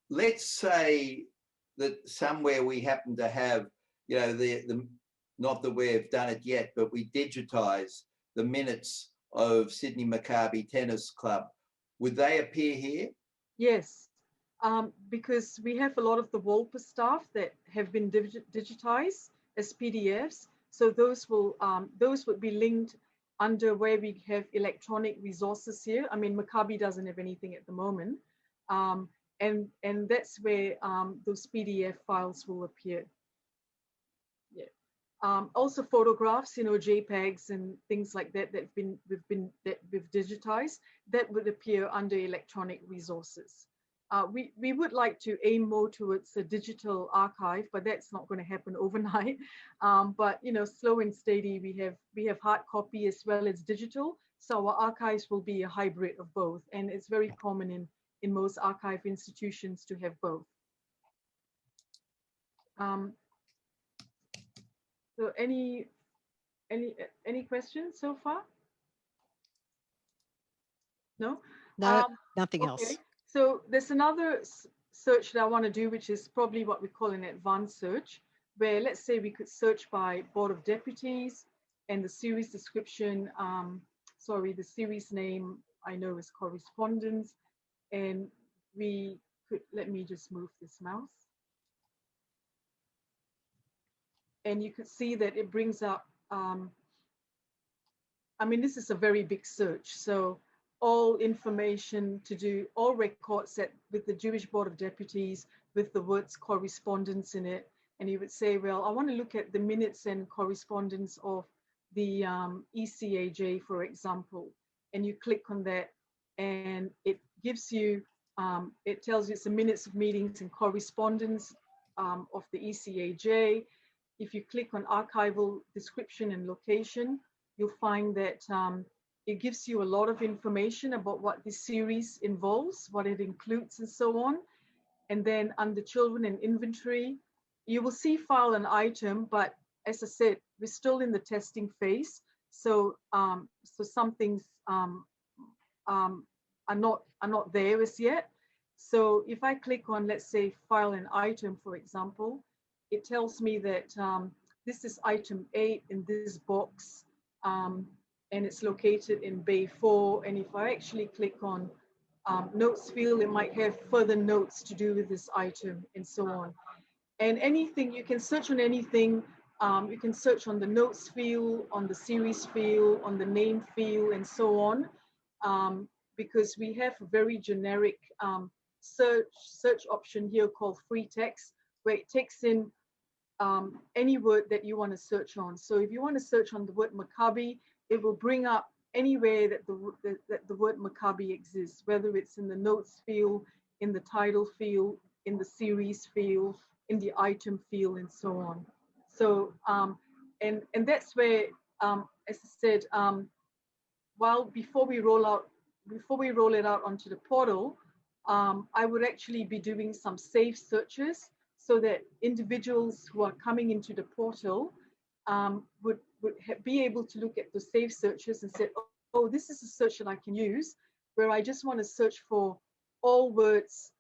let's say that somewhere we happen to have, you know, the not that we've done it yet, but we digitize the minutes of Sydney Maccabi Tennis Club. Would they appear here? Yes, because we have a lot of the Walper staff that have been digitized as PDFs. So those would be linked under where we have electronic resources here. I mean, Maccabi doesn't have anything at the moment. And that's where those PDF files will appear. Yeah. Also photographs, you know, JPEGs and things like that that we've digitized, that would appear under electronic resources. We would like to aim more towards a digital archive, but that's not going to happen overnight. But you know, slow and steady, we have hard copy as well as digital. So our archives will be a hybrid of both, and it's very common in most archive institutions to have both. So any questions so far? No? No, nothing else. So there's another search that I want to do, which is probably what we call an advanced search, where let's say we could search by Board of Deputies, and the series description, the series name I know is correspondence, and we could, let me just move this mouse. And you could see that it brings up, I mean, this is a very big search. So all information to do, all records set with the Jewish Board of Deputies with the words correspondence in it. And you would say, well, I want to look at the minutes and correspondence of the ECAJ, for example. And you click on that and it gives you, it tells you it's the minutes of meetings and correspondence of the ECAJ. If you click on archival description and location, you'll find that it gives you a lot of information about what this series involves, what it includes, and so on. And then under children and inventory, you will see file and item, but as I said, we're still in the testing phase. So, so some things are not there as yet. So if I click on, let's say, file and item, for example, it tells me that this is item 8 in this box, and it's located in Bay 4. And if I actually click on notes field, it might have further notes to do with this item and so on. And anything, you can search on anything. You can search on the notes field, on the series field, on the name field, and so on, because we have a very generic search option here called free text, where it takes in any word that you want to search on. So if you want to search on the word Maccabi, it will bring up anywhere that the word Maccabi exists, whether it's in the notes field, in the title field, in the series field, in the item field, and so on. So and that's where, as I said, before we roll it out onto the portal, I would actually be doing some safe searches so that individuals who are coming into the portal would be able to look at the safe searches and say, oh, this is a search that I can use, where I just want to search for all words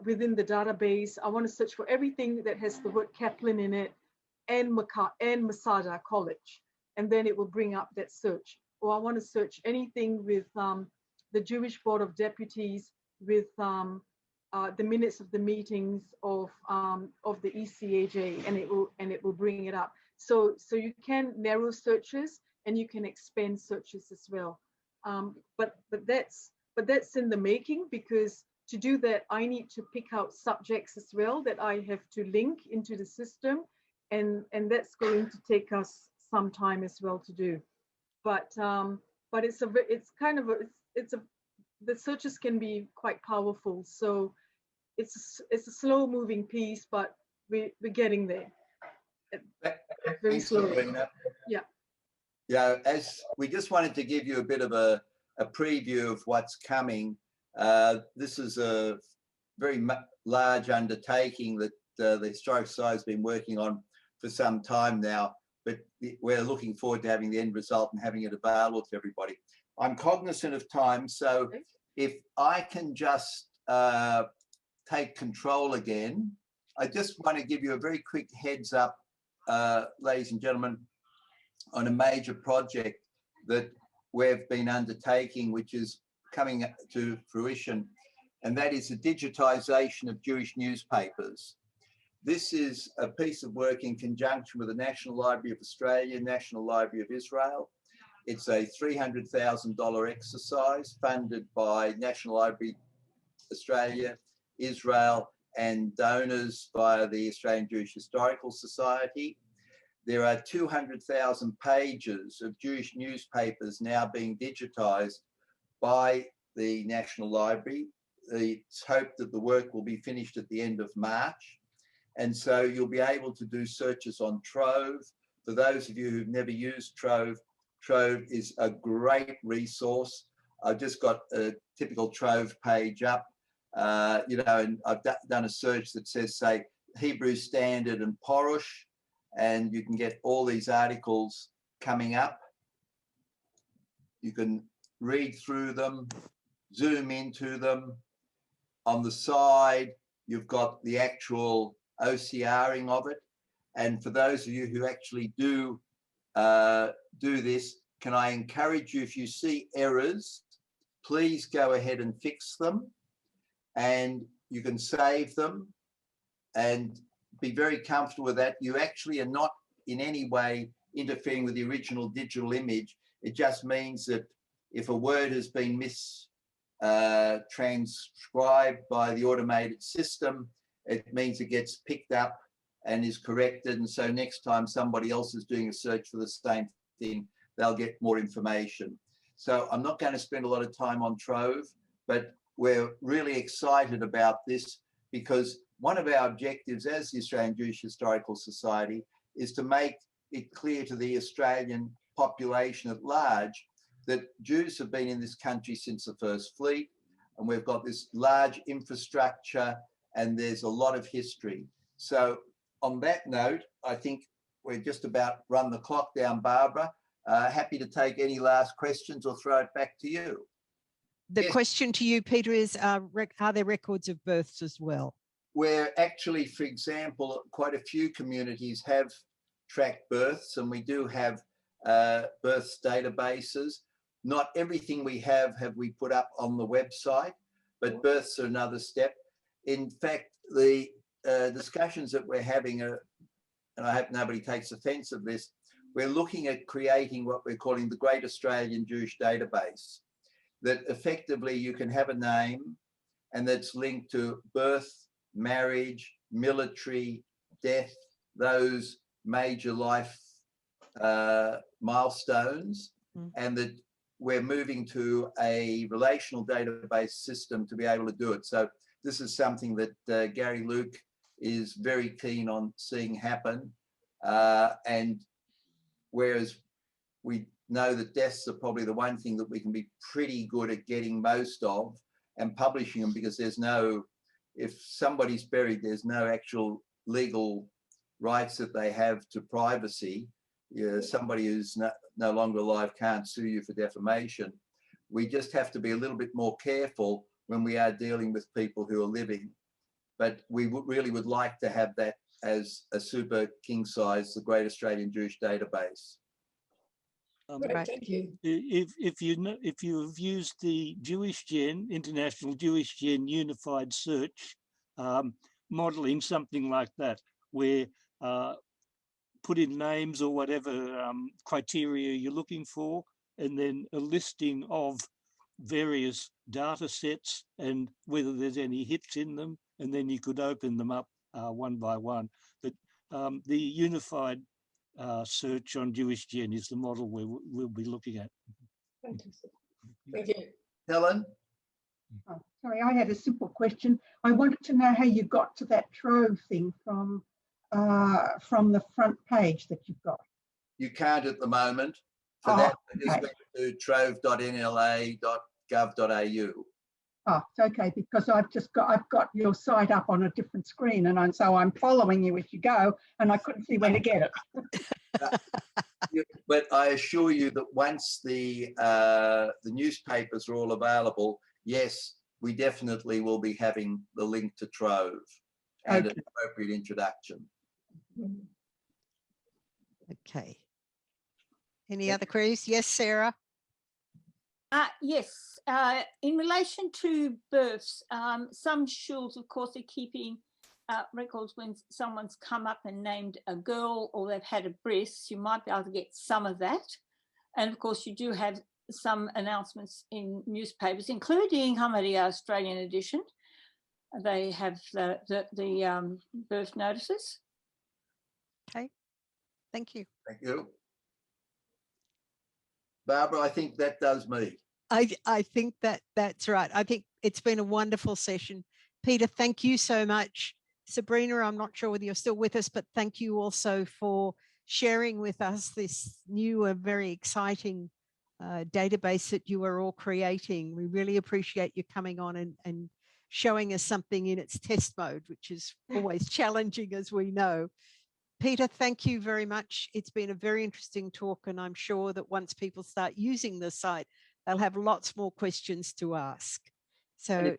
within the database. I want to search for everything that has the word Kaplan in it and Masada College, and then it will bring up that search. Or I want to search anything with the Jewish Board of Deputies, with the minutes of the meetings of the ECAJ, and it will bring it up. So you can narrow searches and you can expand searches as well. But that's in the making, because to do that, I need to pick out subjects as well that I have to link into the system, and that's going to take us some time as well to do. But the searches can be quite powerful. So it's a slow moving piece, but we're getting there. Very slowly. Yeah. Yeah, as we just wanted to give you a bit of a preview of what's coming. This is a very large undertaking that the Historic Society has been working on for some time now, but we're looking forward to having the end result and having it available to everybody. I'm cognizant of time, so if I can just take control again, I just want to give you a very quick heads up, ladies and gentlemen, on a major project that we've been undertaking, which is coming to fruition, and that is the digitization of Jewish newspapers. This is a piece of work in conjunction with the National Library of Australia, National Library of Israel. It's a $300,000 exercise funded by National Library Australia, Israel, and donors via the Australian Jewish Historical Society. There are 200,000 pages of Jewish newspapers now being digitized by the National Library. It's hoped that the work will be finished at the end of March. And so you'll be able to do searches on Trove. For those of you who've never used Trove, Trove is a great resource. I've just got a typical Trove page up, and I've done a search that says, say, Hebrew Standard and Porush, and you can get all these articles coming up. You can read through them, zoom into them. On the side, you've got the actual OCRing of it. And for those of you who actually do this, can I encourage you, if you see errors, please go ahead and fix them, and you can save them and be very comfortable with that. You actually are not in any way interfering with the original digital image. It just means that if a word has been transcribed by the automated system, it means it gets picked up and is corrected. And so next time somebody else is doing a search for the same thing, they'll get more information. So I'm not going to spend a lot of time on Trove, but we're really excited about this because one of our objectives as the Australian Jewish Historical Society is to make it clear to the Australian population at large that Jews have been in this country since the First Fleet, and we've got this large infrastructure and there's a lot of history. So on that note, I think we're just about run the clock down, Barbara. Happy to take any last questions or throw it back to you. The question to you, Peter, is are there records of births as well? Where actually, for example, quite a few communities have tracked births, and we do have births databases. Not everything we have we put up on the website, but births are another step. In fact, the discussions that we're having are, and I hope nobody takes offense of this, we're looking at creating what we're calling the Great Australian Jewish Database, that effectively you can have a name and that's linked to birth, marriage, military, death, those major life milestones, and that we're moving to a relational database system to be able to do it. So this is something that Gary Luke is very keen on seeing happen. And whereas we know that deaths are probably the one thing that we can be pretty good at getting most of and publishing them, because there's no, if somebody's buried, there's no actual legal rights that they have to privacy. Somebody who's no longer alive can't sue you for defamation. We just have to be a little bit more careful when we are dealing with people who are living. But we really would like to have that as a super king size, the Great Australian Jewish Database. Right, thank you. If you have used the Jewish Gen, International Jewish Gen Unified Search, modeling something like that, where put in names or whatever criteria you're looking for, and then a listing of various data sets and whether there's any hits in them, and then you could open them up one by one. But the unified search on Jewish Gen is the model we'll be looking at. Fantastic. Thank you. Helen? Oh, sorry, I had a simple question. I wanted to know how you got to that Trove thing from the front page that you've got. You can't at the moment. For that, just went to trove.nla.gov.au. Oh, it's okay, because I've got your site up on a different screen, and so I'm following you as you go, and I couldn't see where to get it. But I assure you that once the newspapers are all available, yes, we definitely will be having the link to Trove and an appropriate introduction. Okay. Any other queries? Yes, Sarah? Yes, in relation to births, some shuls, of course, are keeping records when someone's come up and named a girl or they've had a bris. You might be able to get some of that. And of course, you do have some announcements in newspapers, including Hamadia Australian edition. They have the birth notices. Okay, thank you. Thank you. Barbara, I think that does me. I think that's right. I think it's been a wonderful session. Peter, thank you so much. Sabrina, I'm not sure whether you're still with us, but thank you also for sharing with us this new and very exciting database that you are all creating. We really appreciate you coming on and showing us something in its test mode, which is always challenging, as we know. Peter, thank you very much. It's been a very interesting talk, and I'm sure that once people start using the site, they'll have lots more questions to ask. So,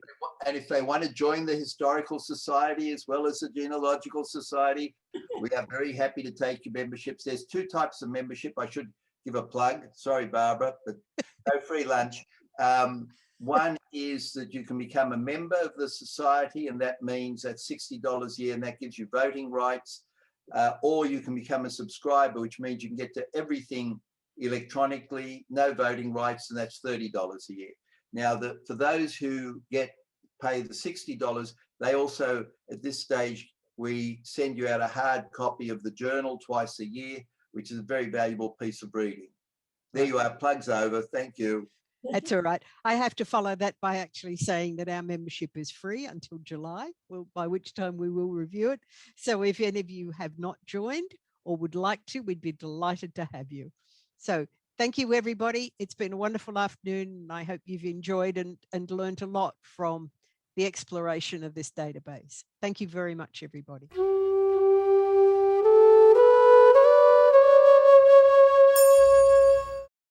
and if they want to join the Historical Society as well as the Genealogical Society, we are very happy to take your memberships. There's two types of membership. I should give a plug. Sorry, Barbara, but no free lunch. One is that you can become a member of the society, and that means that's $60 a year, and that gives you voting rights. Or you can become a subscriber, which means you can get to everything electronically, no voting rights, and that's $30 a year. Now, for those who pay the $60, they also, at this stage, we send you out a hard copy of the journal twice a year, which is a very valuable piece of reading. There you are, plugs over. Thank you. That's all right. I have to follow that by actually saying that our membership is free until July, by which time we will review it. So if any of you have not joined or would like to, we'd be delighted to have you. So thank you, everybody. It's been a wonderful afternoon. And I hope you've enjoyed and learned a lot from the exploration of this database. Thank you very much, everybody.